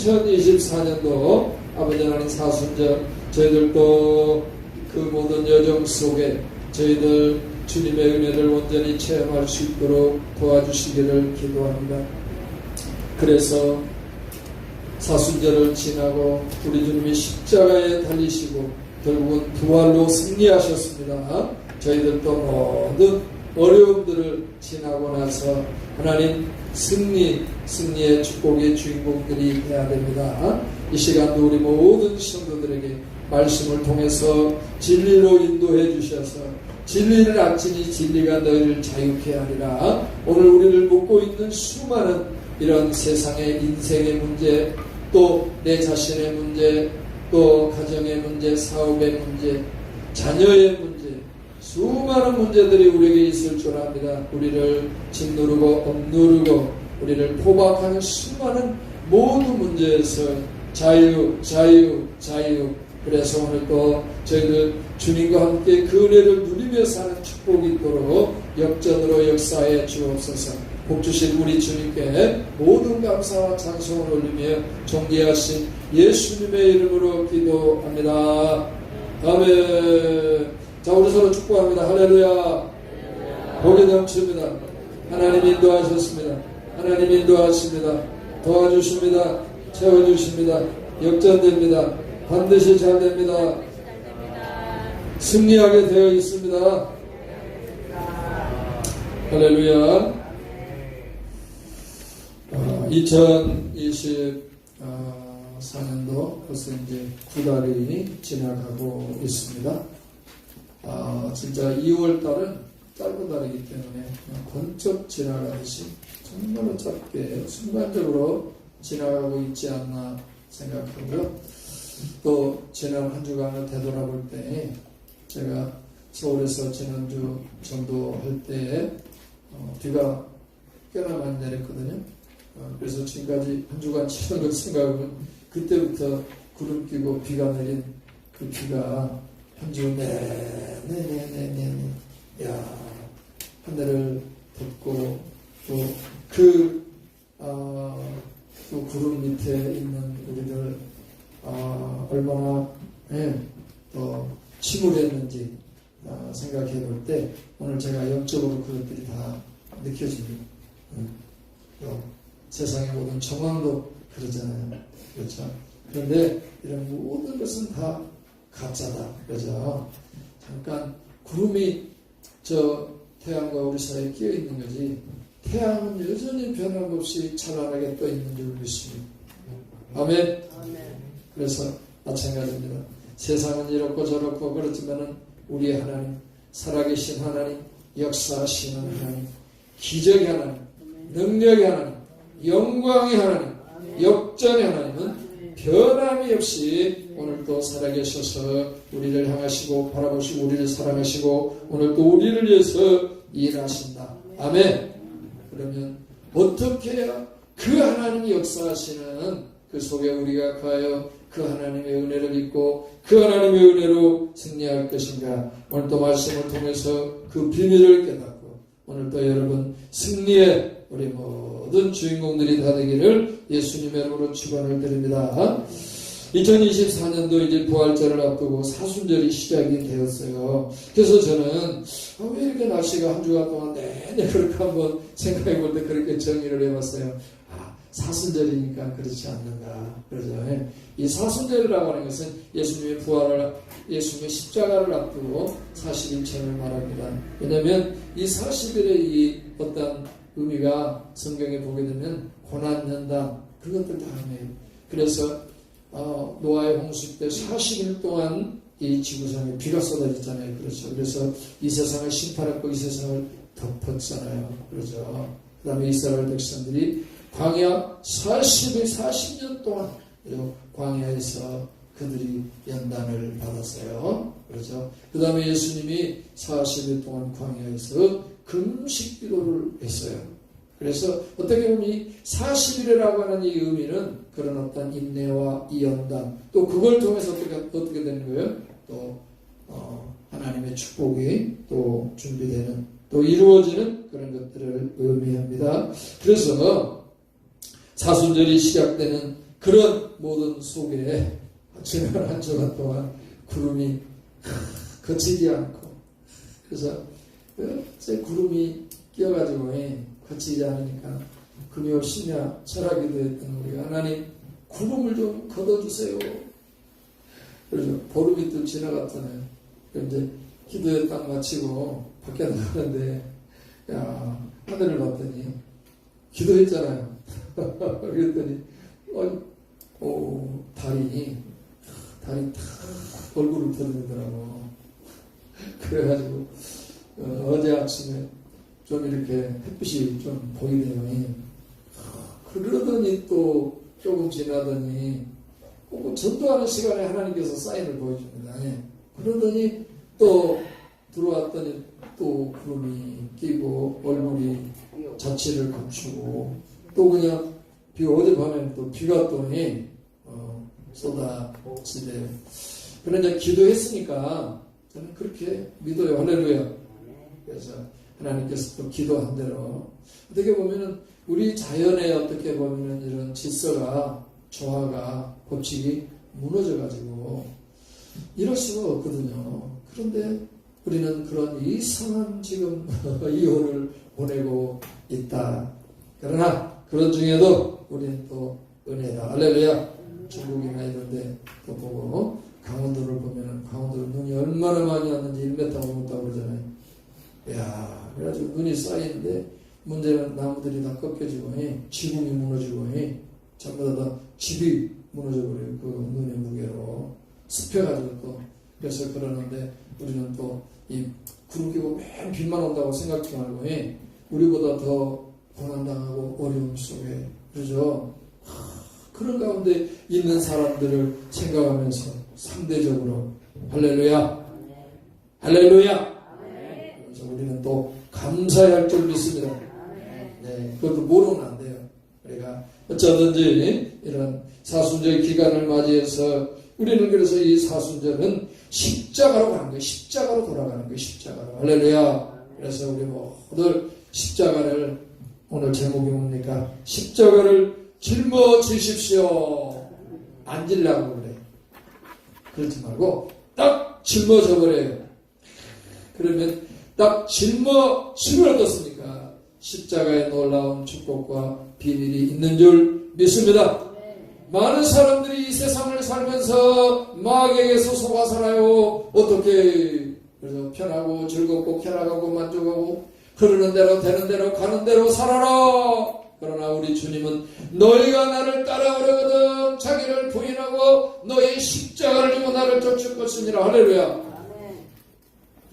2024년도 아버지 하나님 사순절 저희들도 그 모든 여정 속에 저희들 주님의 은혜를 온전히 체험할 수 있도록 도와주시기를 기도합니다. 그래서 사순절을 지나고 우리 주님이 십자가에 달리시고 결국은 부활로 승리하셨습니다. 저희들도 모든 어려움들을 지나고 나서 하나님 승리의 축복의 주인공들이 되어야 됩니다. 이 시간도 우리 모든 성도들에게 말씀을 통해서 진리로 인도해 주셔서 진리를 알지니 진리가 너희를 자유케 하리라. 오늘 우리를 묶고 있는 수많은 이런 세상의 인생의 문제, 또 내 자신의 문제, 또 가정의 문제, 사업의 문제, 자녀의 문제, 수많은 문제들이 우리에게 있을 줄 압니다. 우리를 짓누르고 억누르고 우리를 포박하는 수많은 모든 문제에서 자유. 그래서 오늘 또 저희들 주님과 함께 그 은혜를 누리며 사는 축복이 있도록 역전으로 역사해 주옵소서. 복 주신 우리 주님께 모든 감사와 찬송을 올리며 존귀하신 예수님의 이름으로 기도합니다. 아멘. 자, 우리 서로 축복합니다. 할렐루야. 복이 넘칩니다. 하나님 인도하셨습니다. 하나님 인도하십니다. 도와주십니다. 채워주십니다. 역전됩니다. 반드시 잘됩니다. 승리하게 되어 있습니다. 할렐루야. 2024년도 벌써 이제 9달이 지나가고 있습니다. 진짜 2월달은 짧은 달이기 때문에 번쩍 지나가듯이 정말로 짧게 순간적으로 지나가고 있지 않나 생각하고요. 또 지난 한 주간을 되돌아볼 때 제가 서울에서 지난주 전도할 때에 비가 꽤나 많이 내렸거든요. 그래서 지금까지 한 주간 치는 걸 생각하면 그때부터 구름 끼고 비가 내린 그 비가 한 주 내내 하늘을 덮고 또 또 구름 밑에 있는 우리를 얼마나 또 침울했는지 생각해 볼 때 오늘 제가 영적으로 그것들이 다 느껴집니다. 세상의 모든 정황도 그러잖아요. 그렇죠? 그런데 이런 모든 것은 다 가짜다. 그죠? 잠깐 구름이 저 태양과 우리 사이에 끼어 있는 거지 태양은 여전히 변함없이 찬란하게 떠 있는 줄 믿습니다. 아멘. 그래서 마찬가지입니다. 세상은 이렇고 저렇고 그렇지만은 우리의 하나님, 살아계신 하나님, 역사하시는 하나님, 기적의 하나님, 능력의 하나님, 영광의 하나님, 역전의 하나님은 변함이 없이 오늘도 살아계셔서 우리를 향하시고 바라보시고 우리를 사랑하시고 오늘도 우리를 위해서 일하신다. 아멘. 그러면 어떻게 해야 그 하나님이 역사하시는 그 속에 우리가 가여 그 하나님의 은혜를 입고 그 하나님의 은혜로 승리할 것인가. 오늘도 말씀을 통해서 그 비밀을 깨닫고 오늘도 여러분 승리의 우리 모든 주인공들이 다 되기를 예수님의 이름으로 축원을 드립니다. 2024년도 이제 부활절을 앞두고 사순절이 시작이 되었어요. 그래서 저는 왜 이렇게 날씨가 한 주간 동안 내내 그렇게 한번 생각해 볼 때 그렇게 정의를 해봤어요. 사순절이니까 그렇지 않는가. 그러죠. 이 사순절이라고 하는 것은 예수님의 부활을, 예수님의 십자가를 앞두고 40일천을 말합니다. 왜냐하면 이 40일의 이 어떤 의미가 성경에 보게 되면 고난연단 그것들 다 하네요. 그래서 노아의 홍수 때 40일 동안 이 지구상에 비가 쏟아졌잖아요. 그렇죠. 그래서 이 세상을 심판했고 이 세상을 덮었잖아요. 그렇죠. 그 다음에 이스라엘 백성들이 광야 40년 동안 광야에서 그들이 연단을 받았어요. 그렇죠. 그 다음에 예수님이 40일 동안 광야에서 금식 기도를 했어요. 그래서 어떻게 보면 이 40일이라고 하는 이 의미는 그런 어떤 인내와 이 연단 또 그걸 통해서 어떻게 되는 거예요? 또 하나님의 축복이 또 준비되는 또 이루어지는 그런 것들을 의미합니다. 그래서 사순절이 시작되는 그런 모든 속에 지난 한 주간 동안 구름이 거치지 않고, 그래서 제 구름이 끼어가지고 거치지 않으니까 금요 심야 철학기도 했던 우리 하나님 구름을 좀 걷어주세요. 그래서 보름이 또 지나갔잖아요. 이제 기도에 딱 마치고 밖에 나가는데, 야, 하늘을 봤더니 기도했잖아요. 그랬더니 달이 탁 얼굴을 드러내더라고. 그래가지고 어제 아침에 좀 이렇게 햇빛이 좀 보이네요. 그러더니 또 조금 지나더니 전도하는 시간에 하나님께서 사인을 보여줍니다. 그러더니 또 들어왔더니 또 구름이 끼고 얼굴이 자취를 감추고 또 그냥 어젯밤에 또 비가 또니 쏟아지대요. 그런데 기도했으니까 저는 그렇게 믿어요. 할렐루야. 그래서 하나님께서 또 기도한 대로 어떻게 보면은 우리 자연의 어떻게 보면은 이런 질서가 조화가 법칙이 무너져가지고 이럴 수가 없거든요. 그런데 우리는 그런 이상한 지금 이혼을 보내고 있다. 그러나 그런 중에도 우리는 또 은혜다. 할렐루야. 중국이나 이런데 또 보고 강원도를 보면은 강원도 눈이 얼마나 많이 왔는지 1m 넘었다고 그러잖아요. 이야, 그래가지고 눈이 쌓이는데 문제는 나무들이 다 꺾여지고 지붕이 무너지고 전부 다 집이 무너져버려요. 그 눈의 무게로 습해가지고 또 그래서 그러는데 우리는 또 이 구름 끼고 맨 비만 온다고 생각지 말고 우리보다 더 고난당하고 어려움 속에 그러죠. 그런 가운데 있는 사람들을 생각하면서 상대적으로 할렐루야, 할렐루야. 그래서 우리는 또 감사해야 할 줄 믿습니다. 네, 그것도 모르면 안 돼요. 우리가 어쩌든지 이런 사순절 기간을 맞이해서 우리는 그래서 이 사순절은 십자가로 가는 거예요. 십자가로 돌아가는 거예요. 십자가로. 할렐루야. 그래서 우리 모두 십자가를 오늘 제목이 뭡니까? 십자가를 짊어지십시오. 안 질라고 그래. 그렇지 말고 딱 짊어져 버려요. 그러면 딱 짊어지면 어떻습니까? 십자가의 놀라운 축복과 비밀이 있는 줄 믿습니다. 많은 사람들이 이 세상을 살면서 마귀에게서 속아 살아요. 어떻게? 그래서 편하고 즐겁고 쾌락하고 만족하고 흐르는 대로 되는 대로 가는 대로 살아라. 그러나 우리 주님은 너희가 나를 따라오려거든 자기를 부인하고 너희 십자가를 지고 나를 쫓을 것이니라. 할렐루야.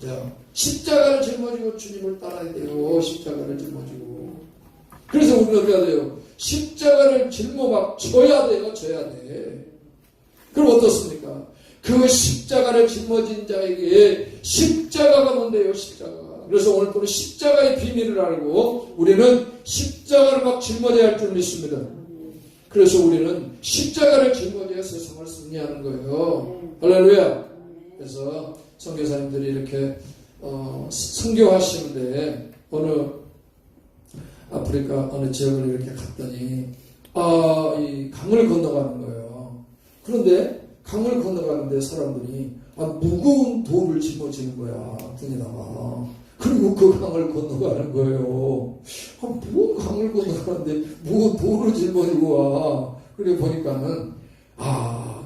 자, 십자가를 짊어지고 주님을 따라야 돼요. 십자가를 짊어지고. 그래서 우리는 어떻게 해야 돼요? 십자가를 져야 돼요. 져야 돼. 그럼 어떻습니까? 그 십자가를 짊어진 자에게 십자가가 뭔데요? 십자가가. 그래서 오늘 또 십자가의 비밀을 알고 우리는 십자가를 막 짊어져야 할 줄 믿습니다. 그래서 우리는 십자가를 짊어져야 세상을 승리하는 거예요. 할렐루야. 그래서 선교사님들이 이렇게 선교하시는데 어느 아프리카 어느 지역을 이렇게 갔더니 이 강을 건너가는 거예요. 그런데 강을 건너가는데 사람들이 무거운 돌을 짊어지는 거야. 등에다가. 그리고 그 강을 건너가는 거예요. 무거운 강을 건너가는데 무거운 돌을 짊어지고 와. 그래 보니까는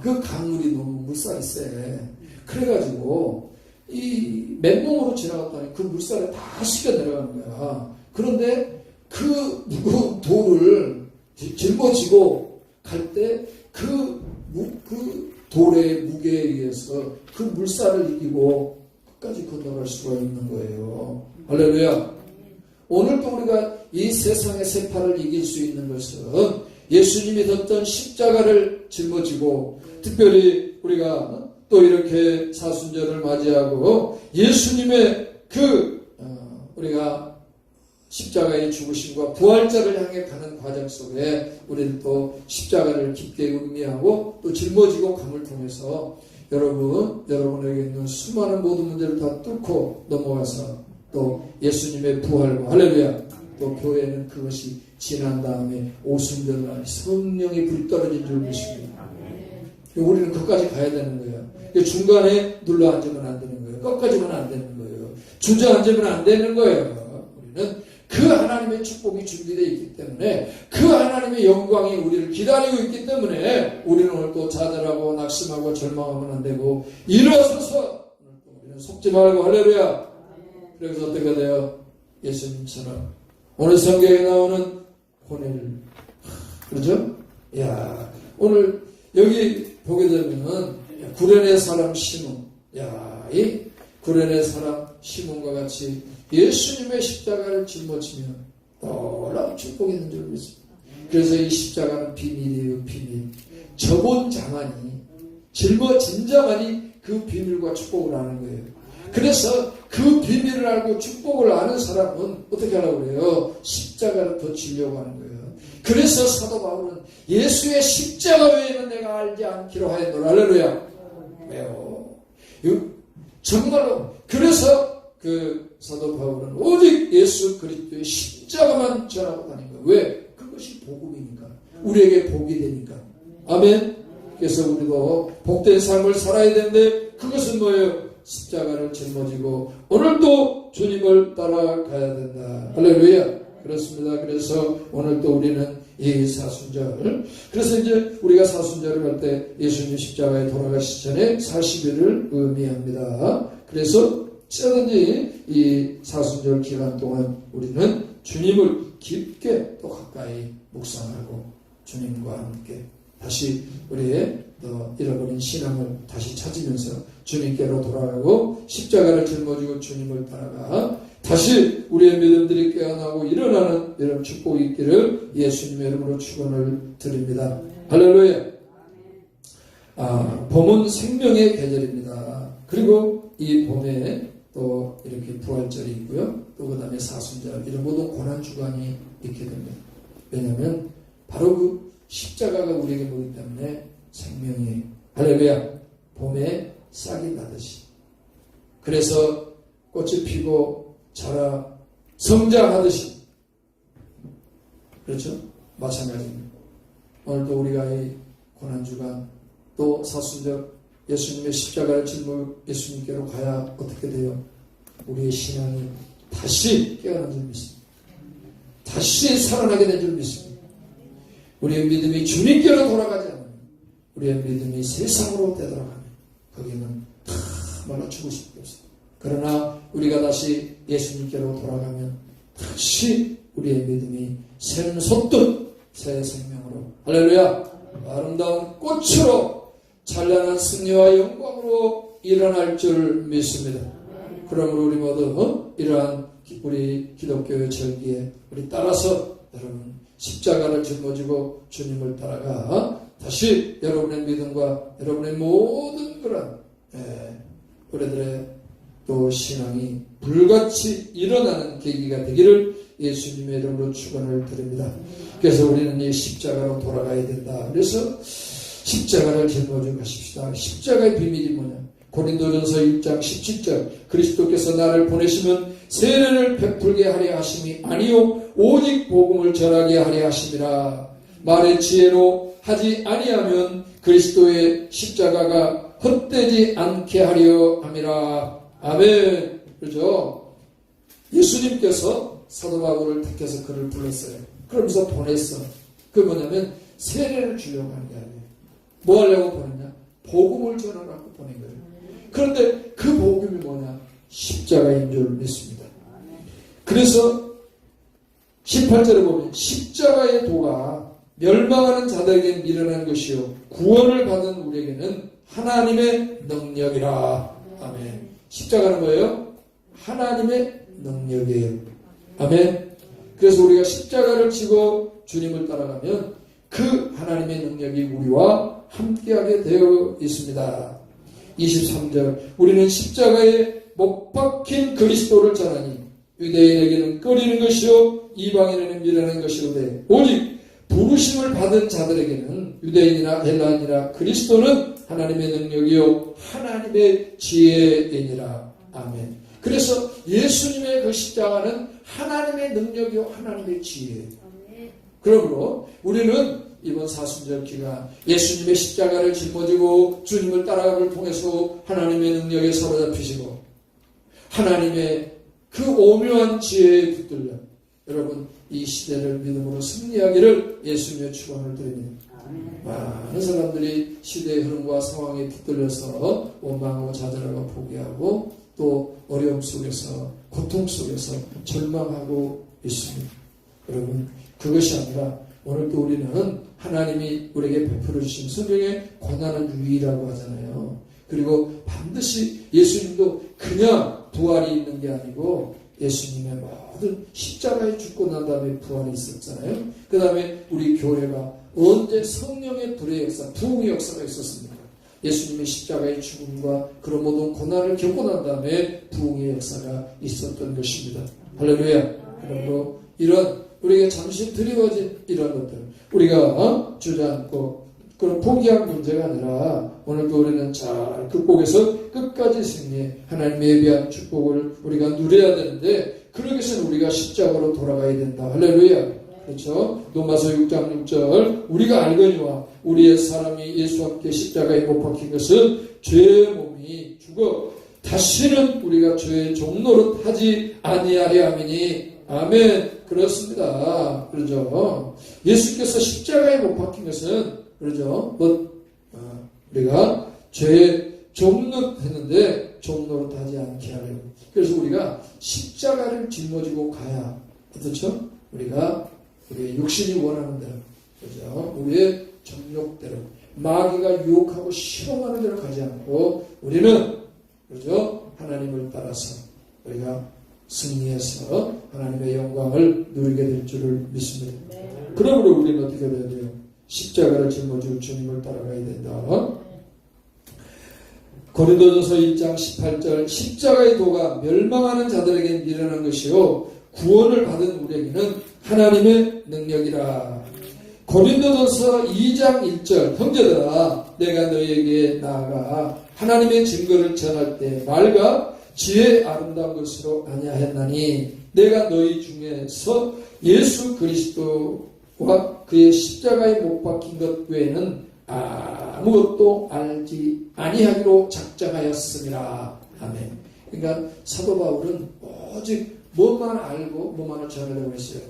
그 강물이 너무 물살이 세. 그래가지고 이 맨몸으로 지나갔더니 그 물살에 다 씻겨 내려가는 거야. 그런데 그 무거운 돌을 짊어지고 갈 때 그 돌의 무게에 의해서 그 물살을 이기고 끝까지 건너갈 수가 있는 거예요. 할렐루야. 오늘도 우리가 이 세상의 세파를 이길 수 있는 것은 예수님이 졌던 십자가를 짊어지고 특별히 우리가 또 이렇게 사순절을 맞이하고 예수님의 우리가 십자가의 죽으심과 부활자를 향해 가는 과정 속에 우리는 또 십자가를 깊게 의미하고 또 짊어지고 감을 통해서 여러분에게 있는 수많은 모든 문제를 다 뚫고 넘어가서 또 예수님의 부활과 할렐루야 또 교회는 그것이 지난 다음에 오순절날 성령의 불이 떨어진 줄 믿습니다. 우리는 끝까지 가야 되는 거예요. 중간에 눌러 앉으면 안 되는 거예요. 꺾어지면 안 되는 거예요. 주저앉으면 안 되는 거예요. 우리는 그 하나님의 축복이 준비되어 있기 때문에 그 하나님의 영광이 우리를 기다리고 있기 때문에 우리는 오늘 또 좌절하고 낙심하고 절망하면 안 되고 일어서서 오늘 또 우리는 속지 말고 할렐루야. 그래서 어떻게 돼요? 예수님처럼 오늘 성경에 나오는 혼을 그렇죠? 야 오늘 여기 보게 되면은 구레네 사람 시몬 이 구레네 사람 시몬과 같이 예수님의 십자가를 짊어지며 놀라운 축복이 있는 줄 믿습니다. 그래서 이 십자가는 비밀이에요. 비밀. 저본 자만이 짊어진 자만이 그 비밀과 축복을 아는 거예요. 그래서 그 비밀을 알고 축복을 아는 사람은 어떻게 하려고 그래요? 십자가를 더 지려고 하는 거예요. 그래서 사도 바울은 예수의 십자가 외에는 내가 알지 않기로 하였노라. 할렐루야. 왜요? 정말로 그래서 그 사도 바울은 오직 예수 그리스도의 십자가만 전하고 다닌 거예요. 왜? 그것이 복음이니까. 우리에게 복이 되니까. 아멘. 그래서 우리도 복된 삶을 살아야 되는데 그것은 뭐예요? 십자가를 짊어지고 오늘도 주님을 따라가야 된다. 할렐루야. 그렇습니다. 그래서 오늘도 우리는 이 사순절, 그래서 이제 우리가 사순절을 할 때 예수님 십자가에 돌아가시기 전에 40일을 의미합니다. 그래서 언제든지 이 사순절 기간 동안 우리는 주님을 깊게 또 가까이 묵상하고 주님과 함께 다시 우리의 잃어버린 신앙을 다시 찾으면서 주님께로 돌아가고 십자가를 짊어지고 주님을 따라가 다시 우리의 믿음들이 깨어나고 일어나는 이런 축복이 있기를 예수님의 이름으로 축원을 드립니다. 할렐루야. 봄은 생명의 계절입니다. 그리고 이 봄에 또 이렇게 부활절이 있고요. 또 그 다음에 사순절 이런 모든 고난주간이 있게 됩니다. 왜냐하면 바로 그 십자가가 우리에게 보기 때문에 생명이 할렐루야. 봄에 싹이 나듯이 그래서 꽃이 피고 자라 성장하듯이 그렇죠? 마찬가지입니다. 오늘도 우리가 이 고난주간 또 사순절 예수님의 십자가를 짊어 예수님께로 가야 어떻게 돼요? 우리의 신앙이 다시 깨어난 줄 믿습니다. 다시 살아나게 된 줄 믿습니다. 우리의 믿음이 주님께로 돌아가지 않으면 우리의 믿음이 세상으로 되돌아가면 거기는 다 말라 죽을 수밖에 없습니다. 그러나 우리가 다시 예수님께로 돌아가면 다시 우리의 믿음이 새는 솟듯 새 생명으로 할렐루야 아름다운 꽃으로 찬란한 승리와 영광으로 일어날 줄 믿습니다. 그러므로 우리 모두 이러한 우리 기독교의 절기에 우리 따라서 여러분 십자가를 짊어지고 주님을 따라가 다시 여러분의 믿음과 여러분의 모든 그런 우리들의 또 신앙이 불같이 일어나는 계기가 되기를 예수님의 이름으로 축원을 드립니다. 그래서 우리는 이 십자가로 돌아가야 된다. 그래서 십자가를 짊어지고 가십시다. 십자가의 비밀이 뭐냐? 고린도전서 1장 17절 그리스도께서 나를 보내시면 세례를 베풀게 하려 하심이 아니요 오직 복음을 전하게 하려 하심이라. 말의 지혜로 하지 아니하면 그리스도의 십자가가 헛되지 않게 하려 함이라. 아멘. 그렇죠? 예수님께서 사도 바울을 택해서 그를 불렀어요. 그러면서 보냈어. 그게 뭐냐면 세례를 주려고 하는 게 아니에요. 뭐 하려고 보냈냐? 복음을 전하라고 보낸 거예요. 그런데 그 복음이 뭐냐? 십자가인 줄 믿습니다. 그래서 18절에 보면 십자가의 도가 멸망하는 자들에게 미련한 것이요 구원을 받은 우리에게는 하나님의 능력이라. 아멘. 십자가는 뭐예요? 하나님의 능력이에요. 아멘. 그래서 우리가 십자가를 지고 주님을 따라가면 그 하나님의 능력이 우리와 함께하게 되어 있습니다. 23절 우리는 십자가에 못 박힌 그리스도를 전하니 유대인에게는 꺼리는 것이요 이방인에게는 미련한 것이오되 오직 부르심을 받은 자들에게는 유대인이나 헬라인이나 그리스도는 하나님의 능력이요 하나님의 지혜이니라. 아멘. 그래서 예수님의 그 십자가는 하나님의 능력이요 하나님의 지혜예요. 그러므로 우리는 이번 사순절 기간 예수님의 십자가를 짊어지고 주님을 따라가를 통해서 하나님의 능력에 사로잡히시고 하나님의 그 오묘한 지혜에 붙들려 여러분 이 시대를 믿음으로 승리하기를 예수님의 축원을 드립니다. 많은 사람들이 시대의 흐름과 상황에 붙들려서 원망하고 좌절하고 포기하고 또 어려움 속에서 고통 속에서 절망하고 있습니다. 여러분 그것이 아니라 오늘도 우리는 하나님이 우리에게 베풀어 주신 성경의 고난은 유의라고 하잖아요. 그리고 반드시 예수님도 그냥 부활이 있는 게 아니고 예수님의 모든 십자가에 죽고 난 다음에 부활이 있었잖아요. 그 다음에 우리 교회가 언제 성령의 불의 역사, 부흥의 역사가 있었습니까? 예수님의 십자가의 죽음과 그런 모든 고난을 겪고 난 다음에 부흥의 역사가 있었던 것입니다. 할렐루야. 그러므로 이런 우리에게 잠시 드리워진 이런 것들 우리가 주저앉고 그런 포기한 문제가 아니라 오늘도 우리는 잘 극복해서 끝까지 승리해 하나님의 예비한 축복을 우리가 누려야 되는데 그러기 위해서는 우리가 십자가로 돌아가야 된다. 할렐루야. 그렇죠? 로마서 6장 6절 우리가 알거니와 우리의 사람이 예수와 함께 십자가에 못 박힌 것은 죄의 몸이 죽어 다시는 우리가 죄의 종노릇 하지 아니하리 함이니 아멘. 그렇습니다. 그러죠? 예수께서 십자가에 못 박힌 것은 그러죠? 우리가 죄의 종노릇 했는데 종노릇 하지 않게 하려고. 그래서 우리가 십자가를 짊어지고 가야 어떻죠? 우리가 우리의 육신이 원하는 대로, 그죠? 우리의 정욕대로, 마귀가 유혹하고 실험하는 대로 가지 않고, 우리는, 그죠? 하나님을 따라서 우리가 승리해서 하나님의 영광을 누리게 될 줄을 믿습니다. 그러므로 우리는 어떻게 해야 돼요? 십자가를 짊어지고 주님을 따라가야 된다. 고린도전서 1장 18절 십자가의 도가 멸망하는 자들에게 미련한 것이요 구원을 받은 우리에게는 하나님의 능력이라. 고린도전서 2장 1절 형제들아 내가 너희에게 나아가 하나님의 증거를 전할 때 말과 지혜의 아름다운 것으로 아니하였나니 내가 너희 중에서 예수 그리스도와 그의 십자가에 못 박힌 것 외에는 아무것도 알지 아니하기로 작정하였습니다. 아멘. 그러니까 사도 바울은 오직 뭐만 알고 뭐만을 전하려고 했어요.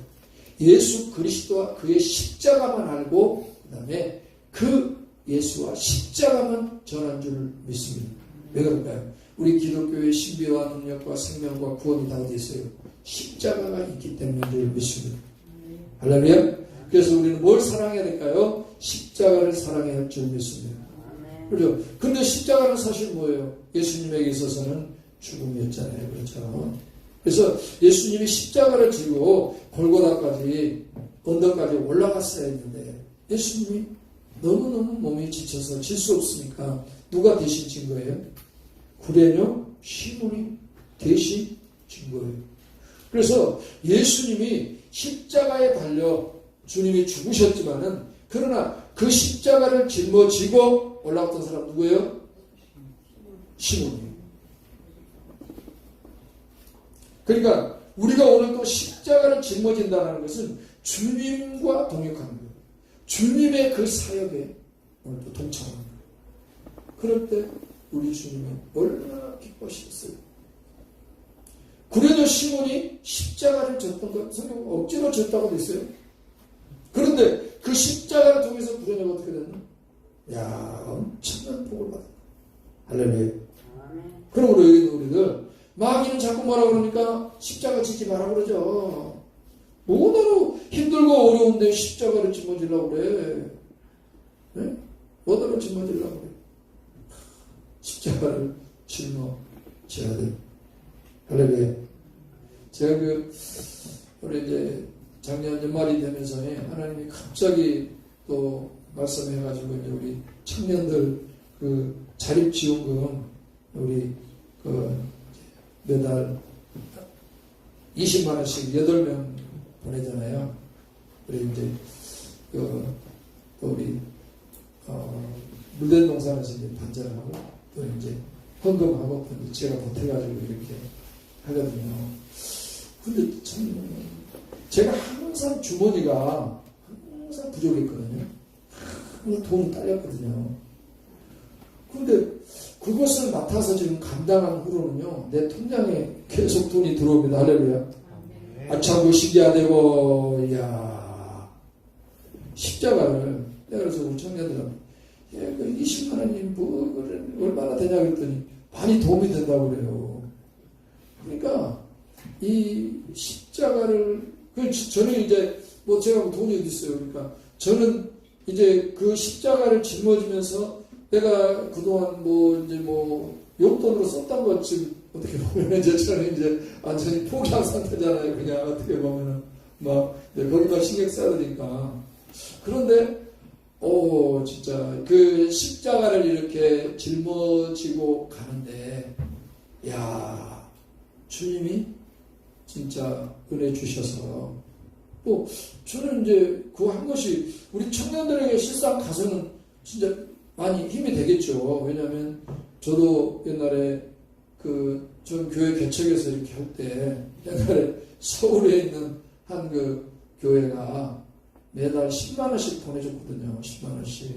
예수 그리스도와 그의 십자가만 알고 그 다음에 그 예수와 십자가만 전한 줄 믿습니다. 왜 그럴까요? 우리 기독교의 신비와 능력과 생명과 구원이 다 어디 있어요? 십자가가 있기 때문인 줄 믿습니다. 할렐루야. 그래서 우리는 뭘 사랑해야 될까요? 십자가를 사랑해야 할 줄 믿습니다. 그렇죠? 근데 십자가는 사실 뭐예요? 예수님에게 있어서는 죽음이었잖아요. 그렇죠? 그래서 예수님이 십자가를 지고 골고다까지 언덕까지 올라갔어야 했는데 예수님이 너무너무 몸이 지쳐서 질 수 없으니까 누가 대신 진 거예요? 구레뇨 시몬이 대신 진 거예요. 그래서 예수님이 십자가에 달려 주님이 죽으셨지만은 그러나 그 십자가를 짊어지고 올라갔던 사람 누구예요? 시몬이에요. 그러니까 우리가 오늘 또 십자가를 짊어진다는 것은 주님과 동역하는 거예요. 주님의 그 사역에 오늘 또 동참하는 거예요. 그럴 때 우리 주님은 얼마나 기뻐하시겠어요. 구레뇨 시몬이 십자가를 졌던 것 성경 억지로 졌다고 돼 있어요. 그런데 그 십자가를 통해서 구레뇨가 어떻게 됐나? 야, 엄청난 복을 받았다. 할렐루야. 그러므로 여기 있는 우리들 마귀는 자꾸 뭐라 그러니까 십자가 지지 마라 그러죠. 뭐더러 힘들고 어려운데 십자가를 짊어지려고 그래. 네? 뭐더러 짊어지려고 그래. 십자가를 짊어져야 돼. 할렐루야. 제가 우리 이제 작년 연말이 되면서 하나님이 갑자기 또 말씀해가지고 이제 우리 청년들 그 자립지원금 우리 매달 20만원씩 8명 보내잖아요. 우리 이제 또 우리 물된 동산에서 이제 반전하고 또 이제 헌금하고 또 제가 보태가지고 이렇게 하거든요. 근데 참 제가 항상 주머니가 항상 부족했거든요. 항상 돈이 딸렸거든요. 근데 그것을 맡아서 지금 감당한 후로는요, 내 통장에 계속 돈이 들어옵니다. 할렐루야. 참 신기하 되고, 이야, 십자가를, 내가 그래서 우리 청년들은, 그 20만 원이 얼마나 되냐 그랬더니, 많이 도움이 된다고 그래요. 그러니까, 이 십자가를, 저는 이제, 제가 돈이 어디 있어요. 그러니까, 저는 이제 그 십자가를 짊어지면서, 내가 그동안 용돈으로 썼던 것 지금 어떻게 보면 이제 저는 이제 완전히 포기한 상태잖아요. 그냥 어떻게 보면은 거기만 신경 써야 되니까. 그런데 진짜 그 십자가를 이렇게 짊어지고 가는데, 야, 주님이 진짜 은혜 주셔서 저는 이제 그 한 것이 우리 청년들에게 실상 가서는 진짜 많이 힘이 되겠죠. 왜냐하면 저도 옛날에 전 교회 개척에서 이렇게 할 때 옛날에 서울에 있는 한 교회가 매달 10만 원씩 보내줬거든요. 10만 원씩.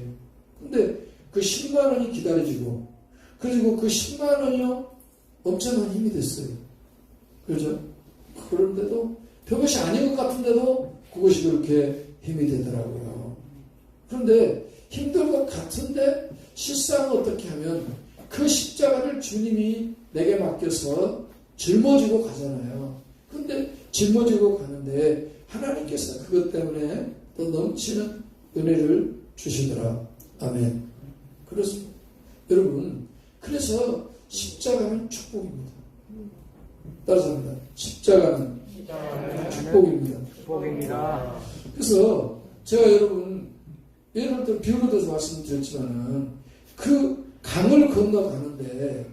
근데 그 10만 원이 기다려지고, 그리고 그 10만 원이요 엄청난 힘이 됐어요. 그렇죠? 그런데도 별것이 아닌 것 같은데도 그것이 그렇게 힘이 되더라고요. 그런데 힘든 것 같은데 실상 어떻게 하면 그 십자가를 주님이 내게 맡겨서 짊어지고 가잖아요. 근데 짊어지고 가는데 하나님께서 그것 때문에 또 넘치는 은혜를 주시더라. 아멘. 그렇습니다. 여러분, 그래서 십자가는 축복입니다. 따라서 합니다. 십자가는 축복입니다. 축복입니다. 그래서 제가 여러분 예를 들어 비유를 들어서 말씀드렸지만은 그 강을 건너가는데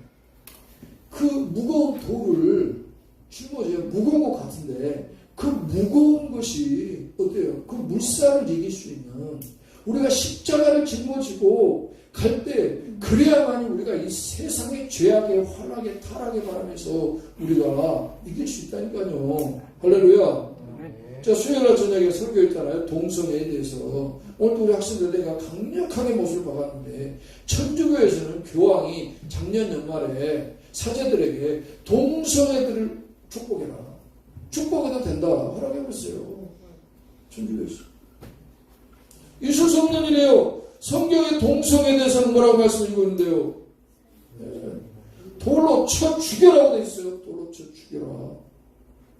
그 무거운 돌을 짊어져요. 무거운 것 같은데 그 무거운 것이 어때요? 그 물살을 이길 수 있는 우리가 십자가를 짊어지고 갈 때 그래야만이 우리가 이 세상의 죄악의 환악의 타락의 바람에서 우리가 이길 수 있다니까요. 할렐루야. 제가 수요일날 저녁에 설교했잖아요. 동성애에 대해서. 오늘도 우리 학생들 내가 강력하게 못을 박았는데 천주교에서는 교황이 작년 연말에 사제들에게 동성애들을 축복해라. 축복해도 된다. 허락해버렸어요. 천주교에서. 이수 성년이래요. 성경의 동성애에 대해서는 뭐라고 말씀드리고 있는데요. 돌로 쳐 죽여라고 돼 있어요. 돌로 쳐 죽여라.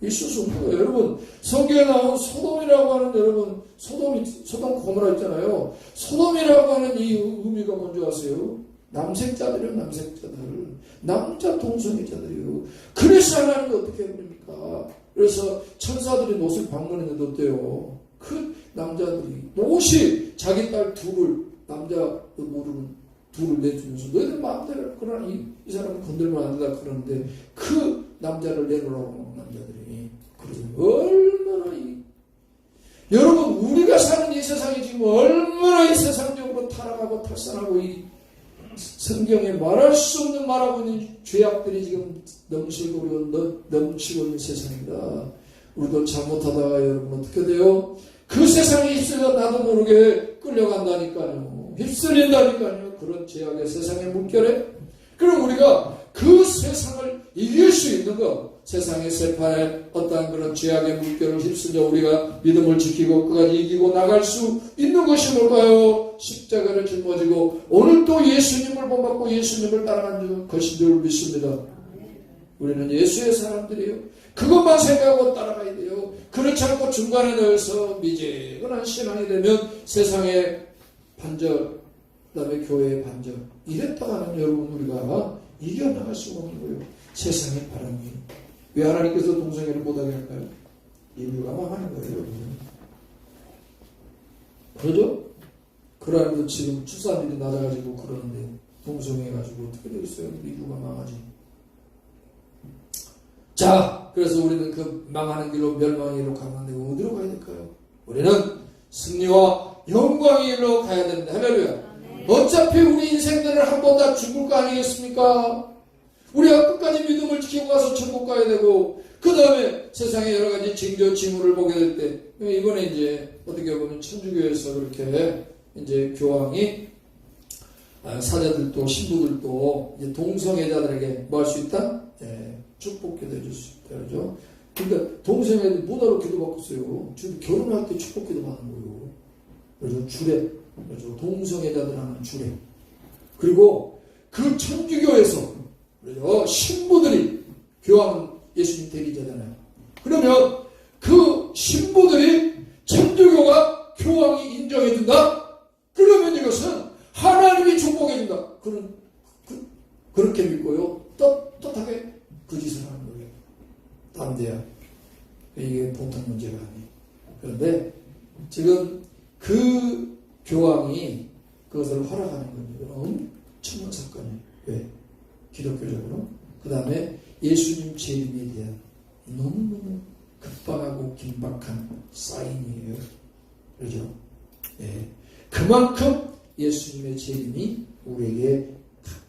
있을 수 없는 거예요. 여러분, 성경에 나온 소돔이라고 하는 여러분, 소돔 고모라 있잖아요. 소돔이라고 하는 이 의미가 뭔지 아세요? 남색자들이요, 남색자들. 남자 동성애자들이요. 그래서 하나님이 어떻게 해버립니까? 그래서 천사들이 롯을 방문했는데 어때요? 그 남자들이 롯이 자기 딸 남자 모르는 둘을 내주면서 너희들 마음대로 그러나 이 사람은 건들면 안 된다 그러는데 그 남자를 내놓으라고 남자들이 그러죠. 얼마나 여러분 우리가 사는 이 세상이 지금 얼마나 이 세상적으로 타락하고 탈선하고 이 성경에 말할 수 없는 말하고 있는 죄악들이 지금 넘치고 있는 세상입니다. 우리도 잘못하다가 여러분 어떻게 돼요? 그 세상에 휩쓸려 나도 모르게 끌려간다니까요. 휩쓸린다니까요. 그런 죄악의 세상의 물결에. 그럼 우리가 그 세상을 이길 수 있는 것, 세상의 세판에 어떠한 그런 죄악의 물결을 휩쓸려 우리가 믿음을 지키고 끝까지 이기고 나갈 수 있는 것이 뭘까요? 십자가를 짊어지고 오늘 또 예수님을 본받고 예수님을 따라가는 것인 줄 믿습니다. 우리는 예수의 사람들이에요. 그것만 생각하고 따라가야 돼요. 그렇지 않고 중간에 넣어서 미지근한 신앙이 되면 세상의 반절, 그 다음에 교회의 반절 이랬다가는 여러분 우리가 이겨나갈 수가 없는 거예요. 세상의 바람이. 왜 하나님께서 동성애를 못하게 할까요? 인류가 망하는 거예요. 여러분. 그러죠? 그러면서 지금 출산율이 낮아가지고 그러는데 동성애 가지고 어떻게 되겠어요? 인류가 망하지. 자, 그래서 우리는 그 망하는 길로 멸망의 길로 가는데 어디로 가야 될까요? 우리는 승리와 영광의 길로 가야 됩니다. 할렐루야. 어차피 우리 인생들은 한 번 다 죽을 거 아니겠습니까? 우리가 끝까지 믿음을 지키고 가서 천국 가야 되고 그 다음에 세상의 여러 가지 징조 징후를 보게 될 때, 이번에 이제 어떻게 보면 천주교에서 그렇게 이제 교황이 사제들도 신부들도 이제 동성애자들에게 뭐 할 수 있다? 예, 축복기도 해줄 수 있다. 그죠? 그러니까 동성애자들 뭐하러 기도받고 있어요? 지금 결혼할 때 축복기도 받는 거예요. 그래서 주례, 그래서 동성애자들 하는 주례. 그리고 그 천주교에서 그래서 신부들이 교황은 예수님 대리자잖아요. 그러면 그 신부들이 천주교가 교황이 인정해준다? 그러면 이것은 하나님이 축복해준다. 그렇게 믿고요. 떳떳하게 그 짓을 하는 거예요. 담대야. 이게 보통 문제가 아니에요. 그런데 지금 그 교황이 그것을 허락하는 겁니다. 엄청난 사건이에요. 왜? 기독교적으로. 그 다음에 예수님 재림에 대한 너무너무 급박하고 긴박한 사인이에요. 그렇죠? 예. 그만큼 예수님의 재림이 우리에게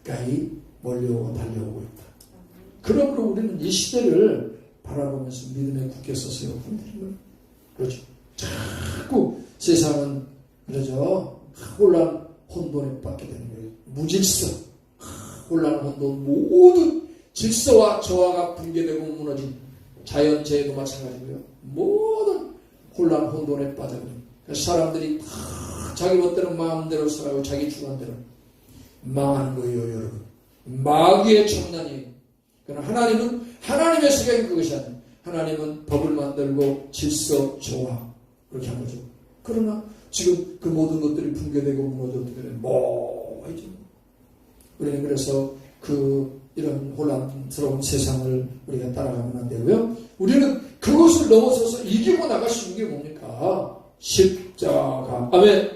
가까이 몰려오고 달려오고 있다. 그러므로 우리는 이 시대를 바라보면서 믿음에 굳게 서서요. 그렇죠? 자꾸 세상은 그러죠. 혼란 혼돈에 빠지게 되는 거예요. 무질서, 혼란 혼돈, 모든 질서와 조화가 붕괴되고 무너진 자연재해도 마찬가지고요. 모든 혼란 혼돈에 빠져버린 사람들이 다 자기 멋대로 마음대로 살아요. 자기 주관대로 망하는 거예요, 여러분. 마귀의 첨단이에요. 그러나 하나님은 하나님의 세계인 그것이 아니에요. 하나님은 법을 만들고 질서, 조화 그렇게 한 거죠. 그러나 지금 그 모든 것들이 붕괴되고 무너졌기 때문에 뭐이죠. 우리는 그래서 이런 혼란스러운 세상을 우리가 따라가면 안 되고요. 우리는 그것을 넘어서서 이기고 나갈 수 있는 게 뭡니까? 십자가. 아멘.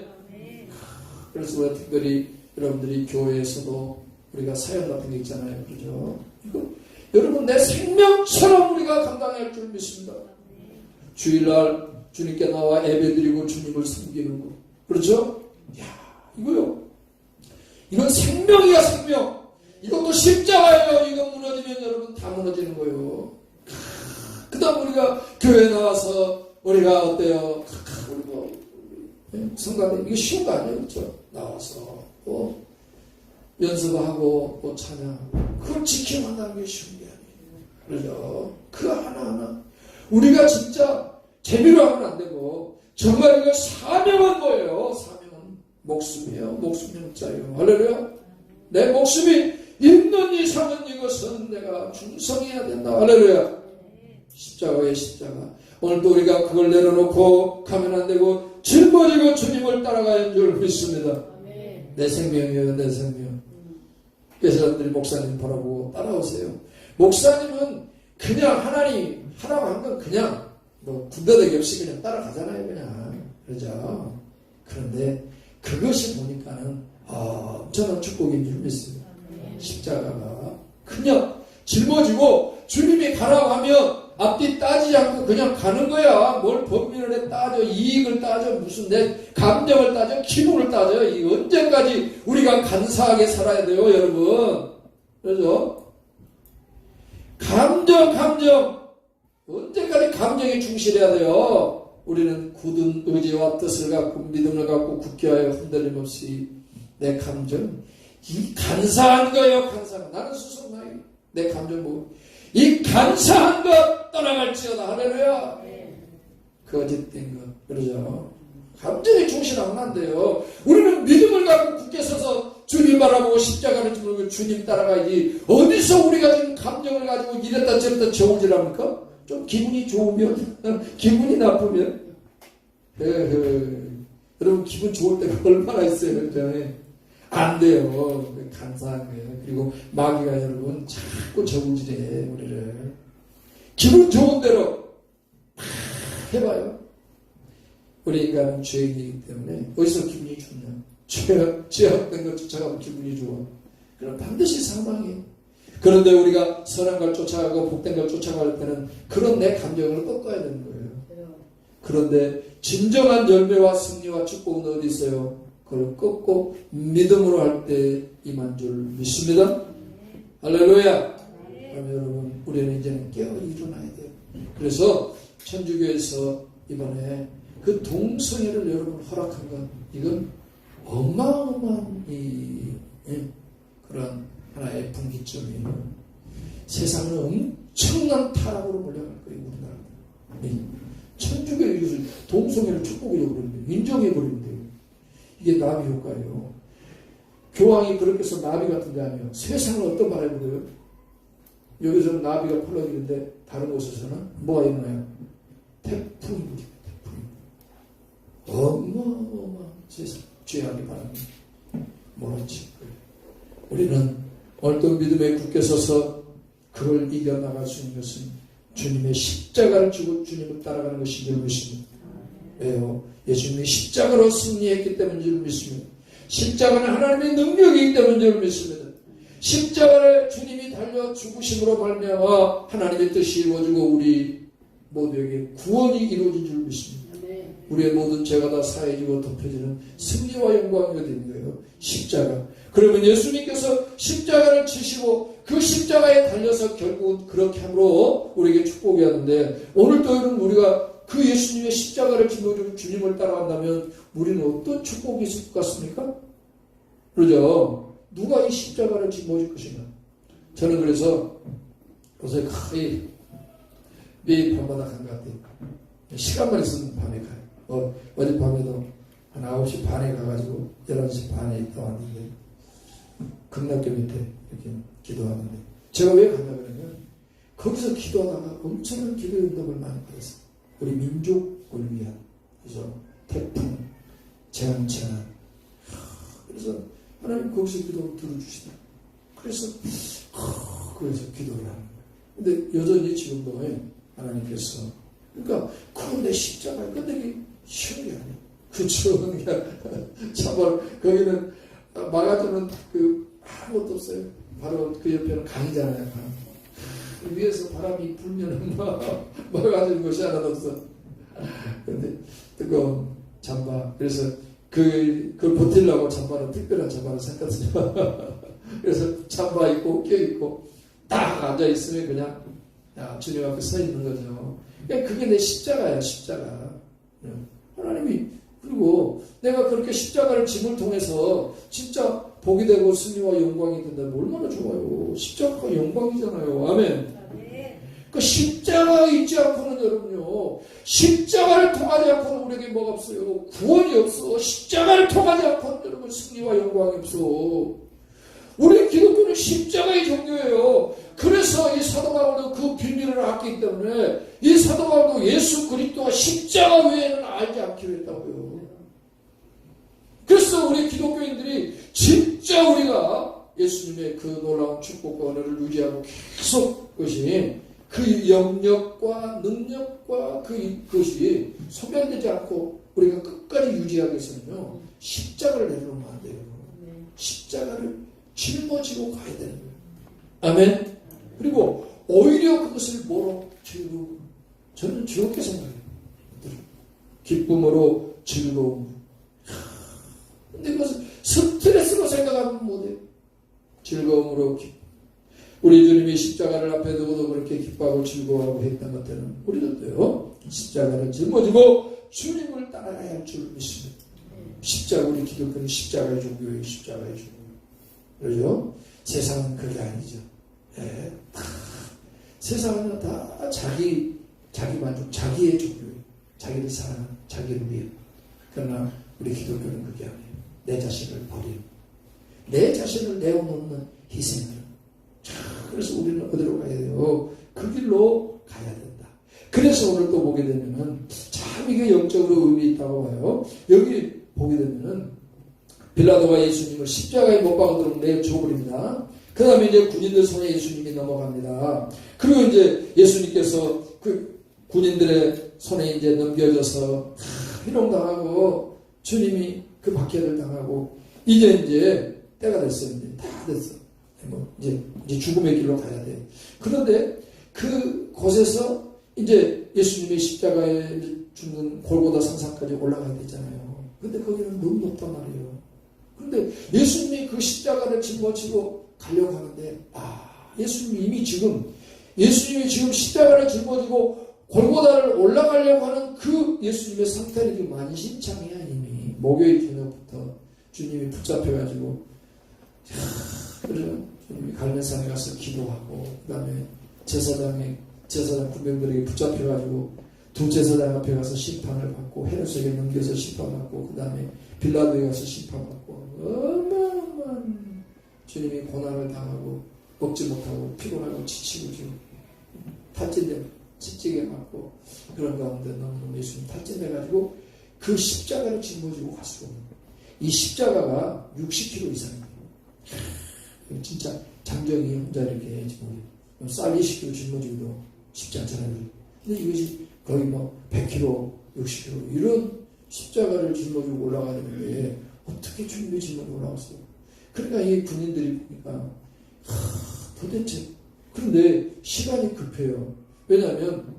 그래서 우리가 특별히 여러분들이 교회에서도 우리가 사연 같은 게 있잖아요. 그렇죠? 이거 여러분 내 생명처럼 우리가 감당해야 할 줄 믿습니다. 주일날 주님께 나와 예배드리고 주님을 섬기는 거. 그렇죠? 이야, 이거요. 이건 생명이야, 생명. 이것도 십자가예요. 이거 무너지면 여러분 다 무너지는 거예요. 그 다음 우리가 교회 나와서 우리가 어때요? 우리 뭐 성가대 이게 쉬운 거 아니에요. 그렇죠? 나와서 또 연습하고 또 찬양하고 그걸 지켜간다는 게 쉬운 게 아니에요. 그렇죠? 그 하나하나 우리가 진짜 재미로 하면 안 되고 정말 이거 사명은 뭐예요? 사명은 목숨이에요. 목숨 영자예요. 할렐루야. 내 목숨이 있는 이상은 이것은 내가 충성해야 된다. 할렐루야. 십자가의 십자가. 오늘도 우리가 그걸 내려놓고 가면 안 되고 짊어지고 주님을 따라가는 줄 믿습니다. 내 생명이에요. 내 생명. 그래서 여러분들이 목사님 바라보고 따라오세요. 목사님은 그냥 하나님 하라고 한 건 그냥 뭐 군대대기 없이 그냥 따라가잖아요. 그냥. 그러죠. 그런데 그것이 보니까는 엄청난 축복인 줄 믿습니다. 십자가가 그냥 짊어지고 주님이 가라고 하면 앞뒤 따지지 않고 그냥 가는 거야. 뭘 법률을 따져, 이익을 따져, 무슨 내 감정을 따져, 기분을 따져. 이 언제까지 우리가 간사하게 살아야 돼요, 여러분? 그렇죠? 감정. 언제까지 감정에 충실해야 돼요? 우리는 굳은 의지와 뜻을 갖고 믿음을 갖고 굳게하여 흔들림 없이 내 감정, 이 간사한 거예요. 간사한 거. 나는 스스로 내 감정 보고 이 간사한 것 떠나갈지어다. 할렐루야. 거짓된 것. 그러죠. 감정에 충실하면 안 돼요. 우리는 믿음을 갖고 굳게 서서 주님 바라보고 십자가를 짚고 주님 따라가야지. 어디서 우리가 지금 감정을 가지고 이랬다 저랬다 저울질합니까? 좀 기분이 좋으면 기분이 나쁘면 여러분 기분 좋을 때가 얼마나 있어요. 그렇죠? 안 돼요. 간사한 거예요. 그리고 마귀가 여러분 자꾸 저울질해 우리를. 기분 좋은 대로 해봐요. 우리 인간은 죄인이기 때문에 어디서 기분이 좋냐. 죄악된 걸 쫓아가면 기분이 좋아. 그럼 반드시 사망이에요. 그런데 우리가 선한 걸 쫓아가고 복된 걸 쫓아갈 때는 그런 내 감정을 꺾어야 되는 거예요. 그런데 진정한 열매와 승리와 축복은 어디 있어요? 그걸 꺾고 믿음으로 할 때 임한 줄 믿습니다. 할렐루야. 그럼 여러분 우리는 이제는 깨어 일어나야 돼요. 그래서 천주교에서 이번에 그 동성애를 여러분 허락한 건 이건 어마어마한 그런 하나의 분기점이에요. 세상은 엄청난 타락으로 몰려갈 거예요. 우리나라. 천주교의 이것을 동성애를 축복해버리면 돼요. 인정해버리면 돼요. 이게 나비 효과예요. 교황이 그렇게 해서 나비 같은 데 하면 세상은 어떤 말 해보고요? 여기서는 나비가 펄럭이는데 다른 곳에서는 뭐가 일어나요? 태풍입니다. 태풍. 어마어마한 세상 죄악이 바랍니다. 몰아칠 거예요. 우리는 오늘도 믿음에 굳게 서서 그걸 이겨나갈 수 있는 것은 주님의 십자가를 지고 주님을 따라가는 것인 줄 믿습니다. 왜요? 예수님이 십자가로 승리했기 때문인 줄 믿습니다. 십자가는 하나님의 능력이기 때문인 줄 믿습니다. 십자가를 주님이 달려 죽으심으로 말미암아 하나님의 뜻이 이루어지고 우리 모두에게 구원이 이루어진 줄 믿습니다. 우리의 모든 죄가 다 사해지고 덮여지는 승리와 영광이 되는 거예요. 십자가. 그러면 예수님께서 십자가를 지시고 그 십자가에 달려서 결국은 그렇게 함으로 우리에게 축복이 하는데 오늘도 여러분 우리가 그 예수님의 십자가를 짊어지고 주님을 따라간다면 우리는 어떤 축복이 있을 것 같습니까? 그러죠? 누가 이 십자가를 짊어질 것인가? 저는 그래서 요새 거의 매일 밤마다 간 것 같아요. 시간만 있으면 밤에 가요. 어젯밤에도 한 9시 반에 가가지고 11시 반에 있다 왔는데 극락교 밑에 이렇게 기도하는데 제가 왜 갔나 그러면 거기서 기도하다가 엄청난 기도 응답을 많이 받았어요. 우리 민족을 위한 그래서 태풍, 재앙. 그래서 하나님 거기서 기도 들어주시다. 그래서 기도를 하는 거예요. 근데 여전히 지금도 하나님께서 그러니까 그런데 십자가를 끝내기 쉬운 게 아니에요. 그쵸? 참말 거기는 막아주는 아무것도 없어요. 바로 그 옆에는 강이잖아요. 강. 위에서 바람이 불면은 막아주는 것이 하나도 없어. 근데 뜨거운 잠바. 그래서 그걸 버틸라고 잠바는 특별한 잠바를 샀거든요. 그래서 잠바 입고 껴입고 딱 앉아있으면 그냥 주님 앞에 서 있는 거죠. 그게 내 십자가야, 십자가. 하나님이, 그리고 내가 그렇게 십자가를 짐을 통해서 진짜 복이 되고 승리와 영광이 된다면 얼마나 좋아요. 십자가가 영광이잖아요. 아멘. 그 십자가 있지 않고는 여러분요, 십자가를 통하지 않고는 우리에게 뭐가 없어요? 구원이 없어. 십자가를 통하지 않고는 여러분 승리와 영광이 없어. 우리 기독교는 십자가의 종교예요. 그래서 이 사도 바울도 그 비밀을 알기 때문에 이 사도 바울도 예수 그리스도와 십자가 외에는 알지 않기로 했다고요. 그래서 우리 기독교인들이 진짜 우리가 예수님의 그 놀라운 축복과 은혜를 유지하고 계속 그것이 그 영역과 능력과 그것이 소멸되지 않고 우리가 끝까지 유지하기 위해서는요, 십자가를 내려놓으면 안 돼요. 십자가를 짊어지고 가야 되는 거예요. 아멘. 그리고 오히려 그것을 뭐로 즐거움? 저는 즐겁게 생각해요. 기쁨으로 즐거움. 근데 그것을 스트레스로 생각하면 못해요. 즐거움으로 기쁨. 우리 주님이 십자가를 앞에 두고도 그렇게 기뻐하고 즐거워하고 했던 것들은 우리도요, 십자가를 짊어지고 주님을 따라가야 할 줄 믿습니다. 십자가, 우리 기독교는 십자가의 종교예요. 십자가의 종교. 그러죠? 세상은 그게 아니죠. 예. 세상은 다 자기 만족, 자기의 종교예요. 자기를 사랑하는, 자기를 위해. 그러나 우리 기독교는 그게 아니에요. 내 자신을 버리는, 내 자신을 내어놓는 희생을. 그래서 우리는 어디로 가야 돼요? 그 길로 가야 된다. 그래서 오늘 또 보게 되면은 참 이게 영적으로 의미 있다고 봐요. 여기 보게 되면은 빌라도가 예수님을 십자가에 못 박아도록 내줘버립니다. 그 다음에 이제 군인들 손에 예수님이 넘어갑니다. 그리고 이제 예수님께서 그 군인들의 손에 이제 넘겨져서 희롱당하고 주님이 그 박해를 당하고 이제 때가 됐어요. 이제 다 됐어. 이제 죽음의 길로 가야 돼. 그런데 그 곳에서 이제 예수님의 십자가에 죽는 골고다 산상까지 올라가야 되잖아요. 근데 거기는 너무 높단 말이에요. 그런데 예수님이 그 십자가를 짊어지고 가려고 하는데, 예수님이 지금 십자가를 짊어지고 골고다를 올라가려고 하는 그 예수님의 상태는 지금 만신창이야. 이미 목요일 저녁부터 주님이 붙잡혀가지고 그래서 주님이 갈매산에 가서 기도하고 그 다음에 제사장 군병들에게 붙잡혀가지고 두 제사장 앞에 가서 심판을 받고 헤롯에게 넘겨서 심판받고 그 다음에 빌라도에 가서 심판받고 어마어마한 주님이 고난을 당하고 먹지 못하고 피곤하고 지치고 지금 탈진돼 찌찌게 맞고 그런 가운데 너무너무 예수님 탈진돼가지고 그 십자가를 짊어지고 갔어. 이 십자가가 60kg 이상이에요. 진짜 장정이 혼자 이렇게 지금 쌀 20kg 짊어지기도 쉽지 않잖아요. 근데 이것이 거의 뭐 100kg, 60kg 이런 십자가를 짊어지고 올라가는데 어떻게 주님이 짊어지고 올라갔어요? 그러니까 이 군인들이 보니까 도대체 그런데 시간이 급해요. 왜냐하면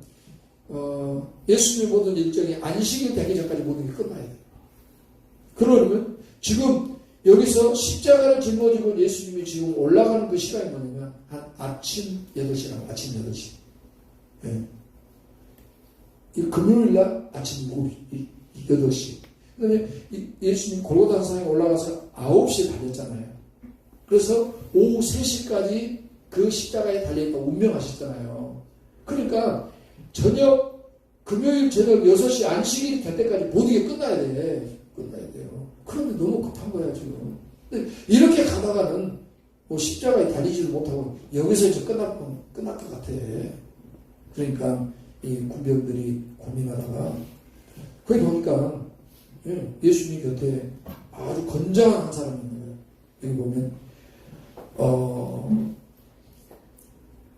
예수님의 모든 일정이 안식일 되기 전까지 모든 게 끝나야 돼요. 그러면 지금 여기서 십자가를 짊어지고 예수님이 지금 올라가는 그 시간이 뭐냐면 한 아침 8시라고 아침 8시. 네. 이 금요일날 아침 8시. 그 다음에 예수님 골고다 산에 올라가서 9시에 달렸잖아요. 그래서 오후 3시까지 그 십자가에 달려있다 운명하셨잖아요. 그러니까 금요일 저녁 6시 안식일이 될 때까지 모든 게 끝나야 돼요. 그런데 너무 급한 거야 지금. 근데 이렇게 가다가는 뭐 십자가에 달리지도 못하고 여기서 이제 끝날 것 같아. 그러니까 이 군병들이 고민하다가 거기 보니까 예수님 곁에 아주 건장한 한 사람이 있는 거예요. 여기 보면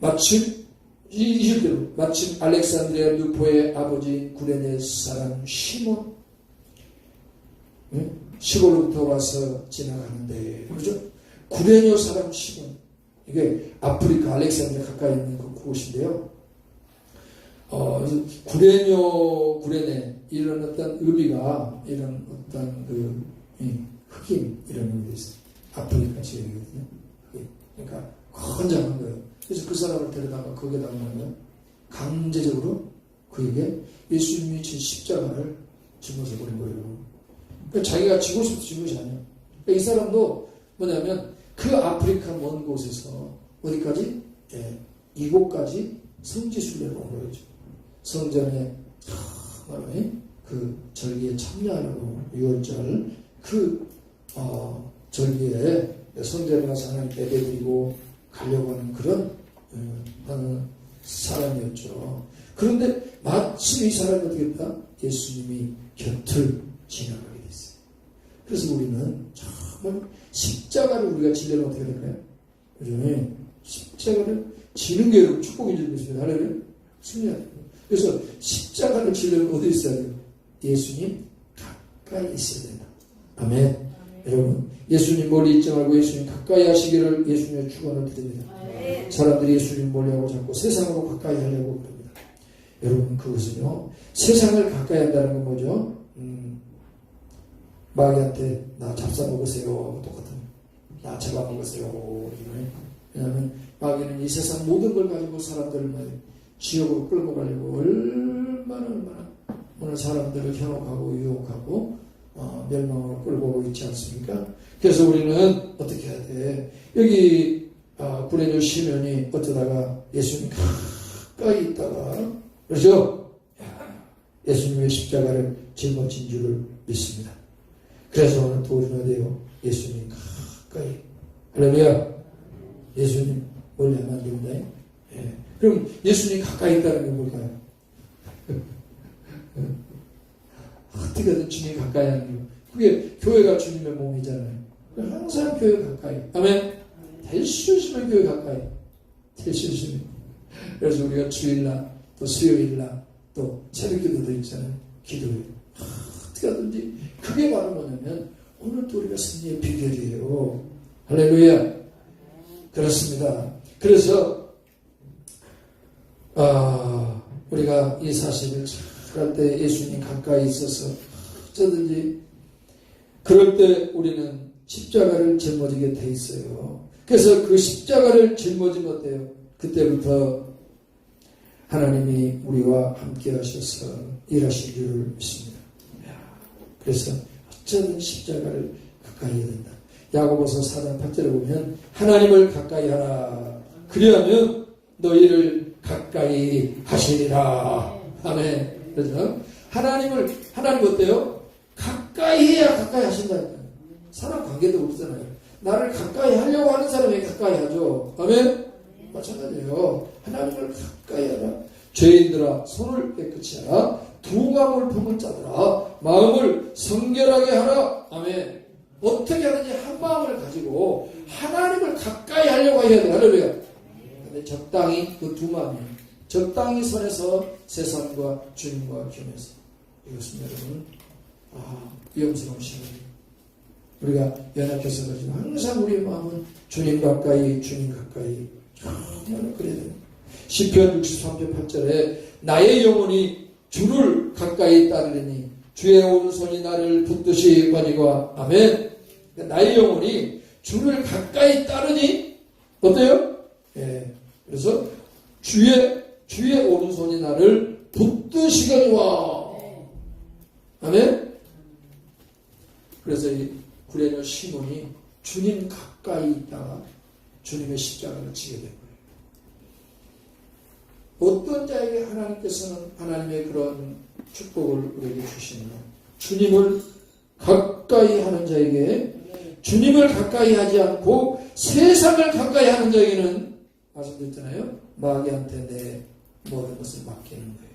마침 20대로 마침 알렉산드리아 누포의 아버지 구레네 사람 시몬 시골로부터 와서 지나가는데 그죠? 구레뇨 사람 시몬 이게 아프리카 알렉산드리아 가까이 있는 그곳인데요. 구레네 이런 어떤 의미가 이런 어떤 그 흑인 이런 의미가 있어요. 아프리카 지역이거든요. 그러니까 건장한 거예요. 그래서 그 사람을 데려다가 거기에다가 강제적으로 그에게 예수님이 진 십자가를 짊어져 버린 거예요. 그러니까 자기가 지고 싶어서 진 것이 아니에요. 그러니까 이 사람도 뭐냐면 그 아프리카 먼 곳에서 어디까지? 이곳까지 성지순례를 온 거죠. 성전에 그 절기에 참여하려고 6월절 그 절기에 성전에 가서 하나님 예배드리고 가려고 하는 그런 사람이었죠. 그런데 마침 이 사람이 어떻게 했다? 예수님이 곁을 지나가게 됐어요. 그래서 우리는 정말 십자가를 우리가 지려면 어떻게 될까요? 그죠? 십자가를 지는 게 여러분 축복인 줄 믿습니다. 할렐루야. 승리해야 돼요. 그래서 십자가를 지려면 어디 있어야 돼요? 예수님 가까이 있어야 된다. 아멘. 여러분 예수님 멀리 있지 말고 예수님 가까이 하시기를 예수님의 축원을 드립니다. 사람들이 예수님 멀리 하고 자꾸 세상으로 가까이 하려고 그럽니다. 여러분 그것은요 세상을 가까이 한다는 건 뭐죠? 마귀한테 나 잡사먹으세요 하고 똑같은 나 잡아먹으세요. 왜냐하면 마귀는 이 세상 모든 걸 가지고 사람들을 지옥으로 끌고 가려고 얼마나 오늘 사람들을 현혹하고 유혹하고 멸망으로 끌고 오고 있지 않습니까? 그래서 우리는 어떻게 해야 돼? 여기 구레뇨 시면이 어쩌다가 예수님 가까이 있다가 그렇죠? 예수님의 십자가를 짊어진 줄을 믿습니다. 그래서 오늘 또 우리는 어디요? 예수님 가까이. 할렐루야. 예수님 멀리 하면 안 됩니다. 그럼 예수님 가까이 있다는 게 뭘까요? 어떻게든 주님 가까이 하는 게 그게 교회가 주님의 몸이잖아요. 항상 교회 가까이. 아멘. 될 수 있으면 교회 가까이. 될 수 있으면. 그래서 우리가 주일날 또 수요일날 또 새벽기도도 있잖아요. 기도를 어떻게 하든지 그게 바로 뭐냐면 오늘 또 우리가 승리의 비결이에요. 할렐루야. 그렇습니다. 그래서 우리가 이 사실을 할 때 예수님 가까이 있어서 어쩌든지 그럴 때 우리는 십자가를 짊어지게 돼 있어요. 그래서 그 십자가를 짊어지면 어때요? 그때부터 하나님이 우리와 함께 하셔서 일하신 줄을 믿습니다. 그래서 어쩌든 십자가를 가까이 해야 된다. 야고보서 4장 8절에 보면 하나님을 가까이 하라. 그리하면 너희를 가까이 하시리라. 아멘. 그래서 하나님 어때요? 가까이 해야 가까이 하신다니까요. 사람 관계도 그러잖아요. 나를 가까이 하려고 하는 사람이 가까이 하죠. 아멘? 마찬가지예요. 하나님을 가까이 하라. 죄인들아 손을 깨끗이 하라. 두감을 품은 자들아 마음을 성결하게 하라. 아멘. 어떻게 하는지 한 마음을 가지고 하나님을 가까이 하려고 해야 돼. 할렐루야. 근데 적당히 그 두 마음이 적당히 선에서 세상과 주님과 겸해서 이것은 여러분 위험스러운 시간이에요. 우리가 연합해서 가지고 항상 우리의 마음은 주님 가까이 정말 그래야 돼요. 시편 63편 8절에 나의 영혼이 주를 가까이 따르리니 주의 오른손이 나를 붙듯이 가지고 아멘. 나의 영혼이 주를 가까이 따르니 어때요? 예. 그래서 주의 오른손이 나를 붙듯이 가지고 아멘. 그래서 이 구레네 시몬이 주님 가까이 있다가 주님의 십자가를 지게 된 거예요. 어떤 자에게 하나님께서는 하나님의 그런 축복을 우리에게 주시느냐. 주님을 가까이 하는 자에게 주님을 가까이 하지 않고 세상을 가까이 하는 자에게는 말씀드렸잖아요. 마귀한테 내 모든 것을 맡기는 거예요.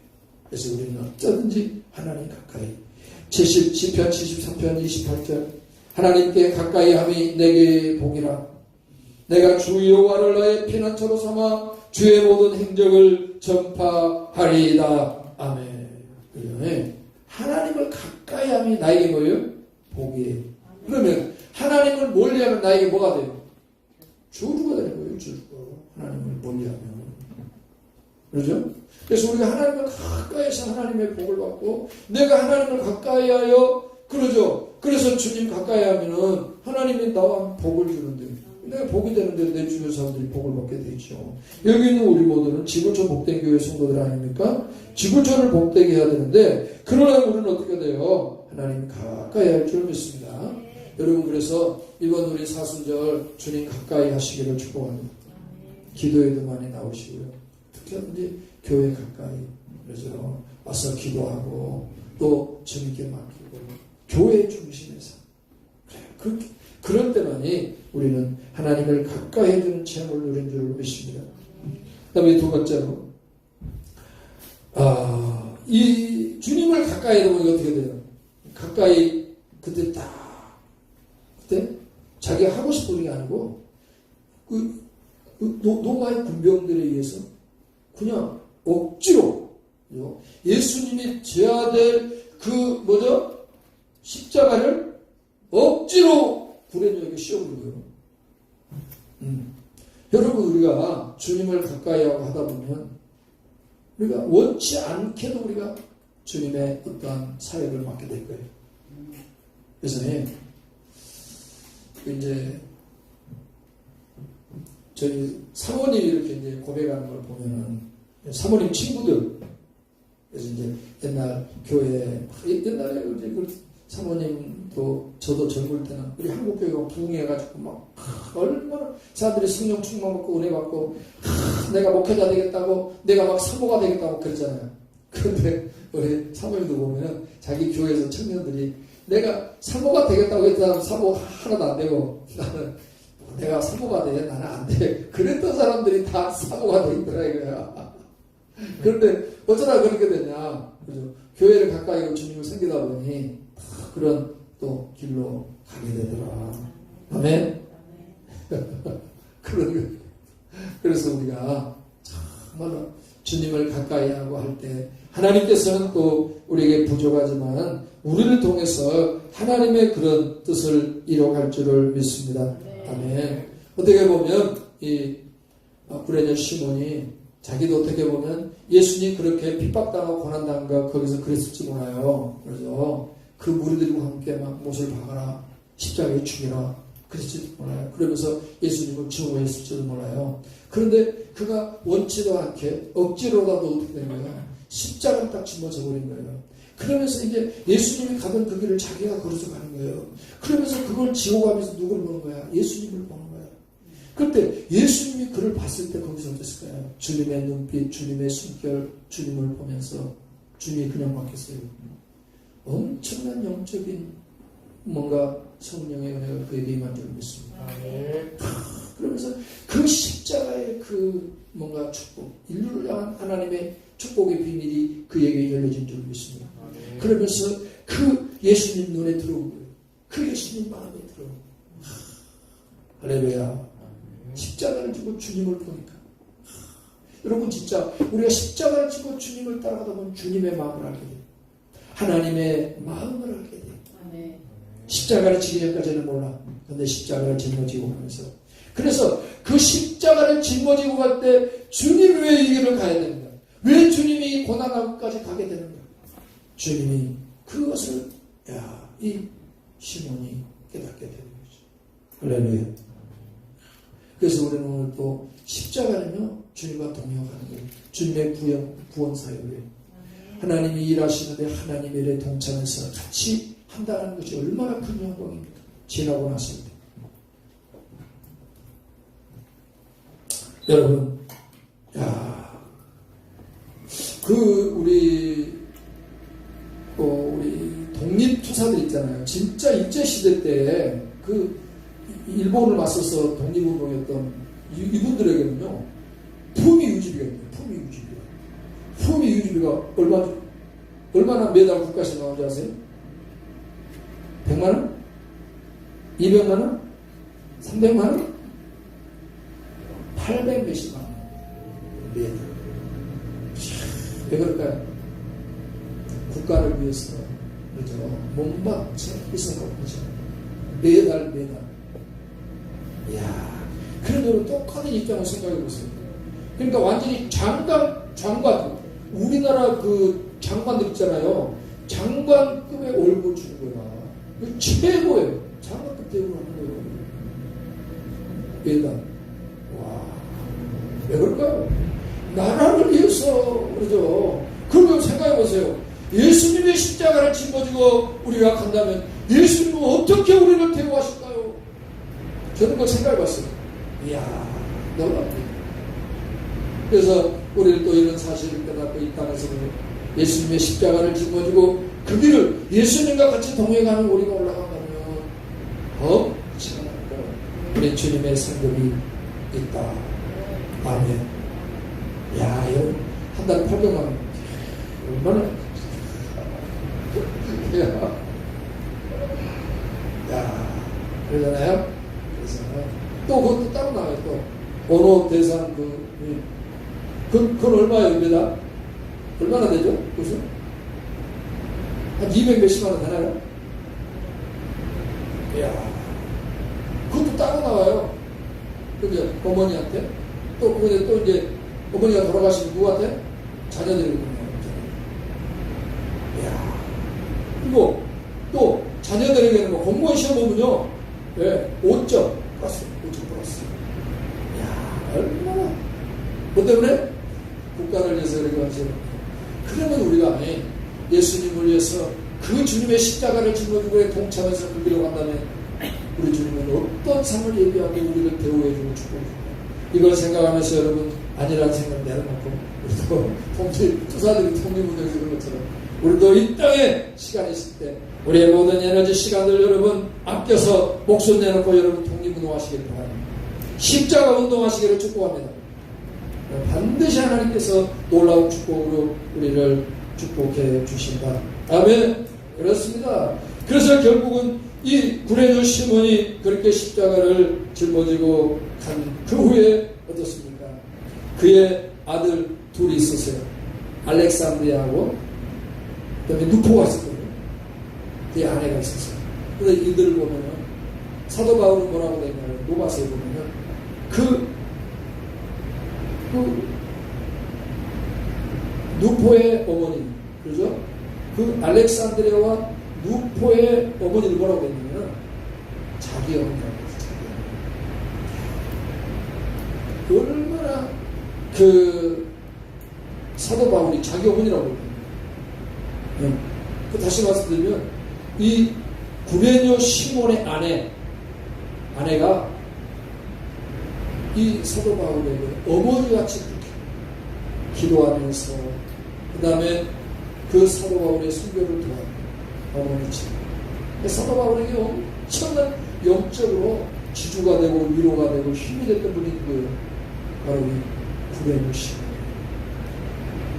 그래서 우리는 어쩌든지 하나님 가까이 시편 73편 28절 하나님께 가까이 함이 내게 복이라. 내가 주 여호와를 나의 피난처로 삼아 주의 모든 행적을 전파하리이다. 아멘. 그러면 하나님을 가까이 함이 나에게 뭐예요? 복이에요. 그러면 하나님을 멀리하면 나에게 뭐가 돼요? 저주가 되는 거예요. 저주가. 하나님을 멀리하면. 그렇죠? 그래서 우리가 하나님을 가까이해서 하나님의 복을 받고 내가 하나님을 가까이하여 그러죠. 그래서 주님 가까이 하면은 하나님이 나와 복을 주는데 내가 복이 되는데 내 주변 사람들이 복을 받게 되죠. 여기 있는 우리 모두는 지구촌 복된 교회 성도들 아닙니까? 지구촌을 복되게 해야 되는데 그러나 우리는 어떻게 돼요? 하나님 가까이 할 줄 믿습니다. 여러분 그래서 이번 우리 사순절 주님 가까이 하시기를 축복합니다. 기도에도 많이 나오시고요. 특히 교회 가까이 그래서 와서 기도하고 또 주님께 맡기고 교회 중심에서 그런 때만이 우리는 하나님을 가까이 해주는 체험을 누린 줄 믿습니다. 그 다음에 두 번째로 이 주님을 가까이 해도 어떻게 돼요? 가까이 그때 자기 하고 싶은 게 아니고 노마의 군병들에 의해서 그냥 억지로 예수님이 져야 될 십자가를 억지로 구레네에게 씌워버린 거예요. 여러분 우리가 주님을 가까이 하고 하다 보면 우리가 원치 않게도 우리가 주님의 어떠한 사역을 맡게 될 거예요. 그래서 이제 저희 사모님이 이렇게 이제 고백하는 걸 보면은 사모님 친구들 그래서 이제 옛날 교회 옛날에 이제 그 사모님도 저도 젊을 때는 우리 한국 교회가 부흥해가지고 막 얼마나 사람들이 성령 충만 받고 은혜 받고 내가 목회자 되겠다고 내가 막 사모가 되겠다고 그랬잖아요. 그런데 우리 사모님도 보면 자기 교회에서 청년들이 내가 사모가 되겠다고 했다면 사모 하나도 안 되고 나는 내가 사모가 돼 나는 안 돼. 그랬던 사람들이 다 사모가 돼 있더라 이거야. 그런데 어쩌다 그렇게 되냐. 그죠? 교회를 가까이 하고 주님을 섬기다 보니 그런 또 길로 가게 되더라. 아멘? 그래서 우리가 정말로 주님을 가까이 하고 할 때 하나님께서는 또 우리에게 부족하지만 우리를 통해서 하나님의 그런 뜻을 이뤄갈 줄을 믿습니다. 아멘. 어떻게 보면 이 구레네 시몬이 자기도 어떻게 보면 예수님 그렇게 핍박당하고 고난당하고 거기서 그랬을지 몰라요. 그래서 그 무리들과 함께 막 못을 박아라 십자가에 죽이라 그랬지도 몰라요. 그러면서 예수님을 증오했을지도 몰라요. 그런데 그가 원치도 않게 억지로라도 어떻게 된 거예요? 십자가를 딱 짊어져 버린 거예요. 그러면서 이제 예수님이 가던 그 길을 자기가 걸어서 가는 거예요. 그러면서 그걸 지고 가면서 누굴 보는 거야? 예수님을 보는 거야. 그때 예수님이 그를 봤을 때 거기서 어땠을까요? 주님의 눈빛, 주님의 숨결, 주님을 보면서 주님이 그냥 바뀌었어요. 엄청난 영적인 뭔가 성령의 은혜가 그에게 임한 줄 믿습니다. 그러면서 그 십자가의 그 뭔가 축복, 인류를 향한 하나님의 축복의 비밀이 그에게 열려진 줄 믿습니다. 그러면서 그 예수님 눈에 들어온 거예요. 그 예수님 마음에 들어온 거예요. 할렐루야. 십자가를 지고 주님을 보니까 여러분 진짜 우리가 십자가를 지고 주님을 따라가다 보면 주님의 마음을 알게 돼요. 하나님의 마음을 알게 돼요. 십자가를 지기 전까지는 몰라. 근데 십자가를 짊어지고 가면서 그래서 그 십자가를 짊어지고 갈 때 주님이 왜 이 길을 가야 되는 거야? 왜 주님이 고난하고까지 가게 되는 거야? 주님이 그것을 이 시몬이 깨닫게 되는 거죠. 할렐루야. 그래서 우리는 오늘 또 십자가는요 주님과 동행하는 거예요. 주님의 구원 사역이에요. 하나님이 일하시는데 하나님의 일에 동참해서 같이 한다는 것이 얼마나 큰 영광입니까? 지나고 났을 때. 여러분, 우리 독립투사들 있잖아요. 진짜 일제시대 때 일본을 맞서서 독립운동했던 이분들에게는요, 품위유지비가 있어요. 품위유지비가 얼마나 매달 국가에서 나오는지 아세요? 100만원? 200만원? 300만원? 800 몇십만원. 매달. 왜 그럴까요? 국가를 위해서, 그렇죠. 몸바쳐 있어서, 그렇죠. 매달. 이야, 그래도 똑같은 입장을 생각해 보세요. 그러니까 완전히 장관, 우리나라 그 장관들 있잖아요. 장관급의 월급 주는 거야. 최고예요. 장관급 대우를 하는 거예요. 매달. 와, 왜 그럴까요? 나라를 위해서, 그러죠. 그러면 생각해 보세요. 예수님의 십자가를 짊어지고 우리가 간다면 예수님은 어떻게 우리를 대우하실까요? 저는 그걸 생각해 봤어요. 이야, 놀랍네요. 그래서 우리는 또 이런 사실을 깨닫고 이 땅에서 예수님의 십자가를 짊어지고 그 길을 예수님과 같이 동행하는 우리가 올라간다면 우리 주님의 상급이 있다. 아멘. 야, 여러분, 한 달에 800만 원. 얼마나. 야, 그러잖아요. 그래서 또 그것도 따로 나와요. 또 언어 대상 그건 얼마예요, 매달? 얼마나 되죠? 그것은? 한 200 몇십만 원 되나요? 이야, 그것도 따로 나와요. 그죠? 어머니한테. 또 이제 어머니가 돌아가시면 누구한테? 자녀들이 보내요. 이야, 그리고 또 자녀들에게는 공무원 시험 보면요. 5점 플러스. 이야, 얼마나. 뭐 때문에? 국가를 위해서 이렇게 하세요. 그러면 우리가 예수님을 위해서 그 주님의 십자가를 짊어지고 동참해서 그 길로 간다면 우리 주님은 어떤 삶을 예비하고 우리를 대우해주고 축복해줍니다. 이걸 생각하면서 여러분 아니라는 생각 내려놓고 우리도 투사들이 독립운동에서 그런 것처럼 우리도 이 땅에 시간이 있을 때 우리의 모든 에너지 시간을 여러분 아껴서 목숨 내놓고 여러분 독립운동 하시길 바랍니다. 십자가 운동하시기를 축복합니다. 반드시 하나님께서 놀라운 축복으로 우리를 축복해 주신다. 아멘. 그렇습니다. 그래서 결국은 이 구레네 시몬이 그렇게 십자가를 짊어지고 간 그 후에 어떻습니까? 그의 아들 둘이 있었어요. 알렉산드리아하고 그다음에 누포가 있었거든요. 그의 아내가 있었어요. 그래서 이들을 보면은 사도 바울은 뭐라고 되냐면 로마서에 보면은 그 누포의 어머니, 그죠? 그 알렉산드리아와 누포의 어머니를 뭐라고 했냐면 자기 어머니라고 했어요. 얼마나 그 사도 바울이 자기 어머니라고 그러거든요. 그 다시 말씀드리면 이 구레뇨 시몬의 아내가 이 사도 바울에게 어머니같이 기도하면서 그 다음에 그 사도 바울의 순교를 도와준 어머니처럼 사도 바울에게 엄청난 영적으로 지주가 되고 위로가 되고 힘이 됐던 분이 누구예요? 바로 이 구레뇨 시몬.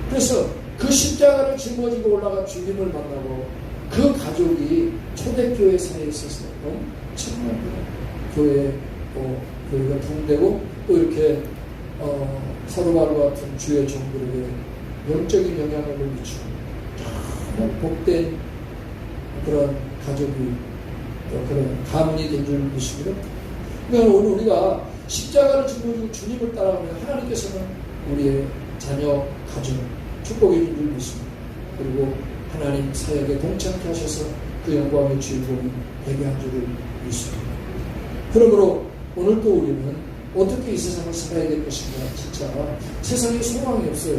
그래서 그 십자가를 짊어지고 올라간 주님을 만나고 그 가족이 초대교회 사이에 있어서 엄청난 교회가 부흥되고 또 이렇게 사도 바울과 같은 주의 종들에게 영적인 영향력을 미치고 정말 복된 그런 가족이 그런 가문이 된 줄 믿습니다. 그러니까 오늘 우리가 십자가를 짊어지고 주님을 따라가면 하나님께서는 우리의 자녀, 가정 축복해 줄 줄 믿습니다. 그리고 하나님 사역에 동참케 하셔서 그 영광의 주인공이 되게 한 줄을 믿습니다. 그러므로 오늘 또 우리는 어떻게 이 세상을 살아야 될 것인가. 진짜 세상에 소망이 없어요.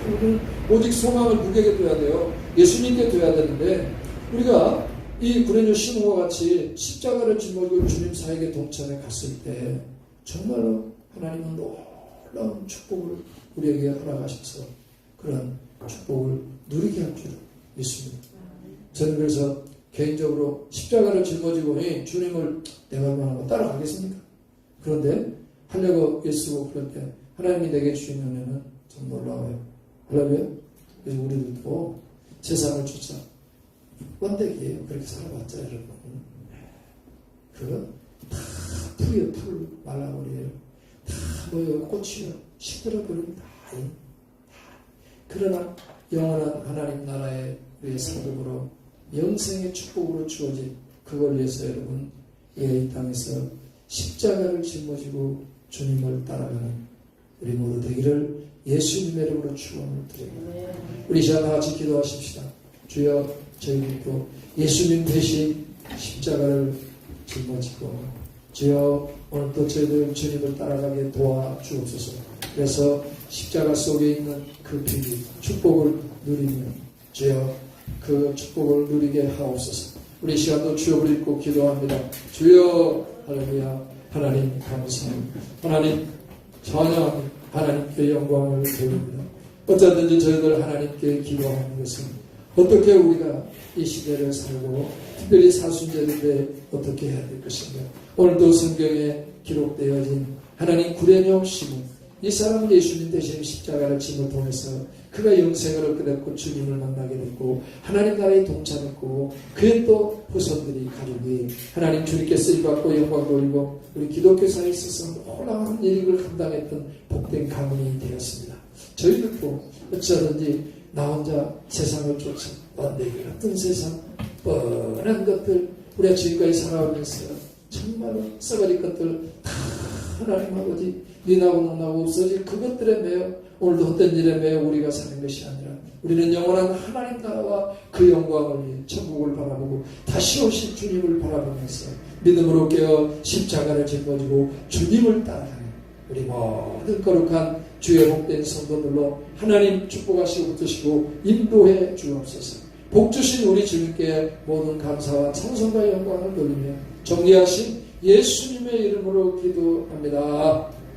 우리는 오직 소망을 누구에게 둬야 돼요? 예수님께 둬야 되는데 우리가 이 구레뇨 시몬과 같이 십자가를 짊어지고 주님 사역에 동참해 갔을 때 정말로 하나님은 놀라운 축복을 우리에게 허락하셔서 그런 축복을 누리게 할 줄 믿습니다. 저는 그래서 개인적으로 십자가를 짊어지고 주님을 내가 얼마나 따라가겠습니까? 그런데 하려고 애쓰고 그럴 때 하나님이 내게 주시면은 좀 놀라워요. 할렐루야. 그래서 우리들도 세상을 쫓아 번데기예요. 그렇게 살아봤자 여러분. 그거 다 풀이요. 풀 말라버려요. 다 뭐예요. 꽃이요. 시들어버립니다. 그러나 영원한 하나님 나라의 우리의 상급으로 영생의 축복으로 주어진 그걸 위해서 여러분 이 땅에서 십자가를 짊어지고 주님을 따라가는 우리 모두 되기를 예수님의 이름으로 축원을 드립니다. 우리 시간 다 같이 기도하십시다. 주여 저희들도 예수님 대신 십자가를 짊어지고 주여 오늘 또 저희들 주님을 따라가게 도와주옵소서. 그래서 십자가 속에 있는 그 비밀 축복을 누리며 주여 그 축복을 누리게 하옵소서. 우리 시간도 주여 읽고 기도합니다. 주여 할렐루야. 하나님 감사합니다. 하나님 찬양합니다. 하나님께 영광을 드립니다. 어쩌든지 저희들 하나님께 기도하는 것은 어떻게 우리가 이 시대를 살고 특별히 사순절인데 어떻게 해야 될 것인가. 오늘도 성경에 기록되어진 하나님 구레뇨 시몬 이 사람은 예수님 대신 십자가를 짐을 통해서 그가 영생을 얻게 됐고 주님을 만나게 됐고 하나님 나라에 동참했고 그의 또 후손들이 가족이 하나님 주님께 쓰임받고 영광 돌리고 우리 기독교 사회에 있어서 놀라운 일을 감당했던 복된 가문이 되었습니다. 저희들도 어찌하든지 나 혼자 세상을 쫓아 번데기 같은 세상 뻔한 것들 우리가 지금까지 살아오면서 정말로 썩어질 것들 다 하나님 아버지 니나고 너나고 없어질 그것들에 매여 오늘도 헛된 일에 매여 우리가 사는 것이 아니라 우리는 영원한 하나님 나라와 그 영광을 위해 천국을 바라보고 다시 오실 주님을 바라보면서 믿음으로 깨어 십자가를 짊어지고 주님을 따라가는 우리 모든 거룩한 주의 복된 성도들로 하나님 축복하시고 붙드시고 인도해 주옵소서. 복 주신 우리 주님께 모든 감사와 찬송과 영광을 돌리며 정리하신 예수님의 이름으로 기도합니다.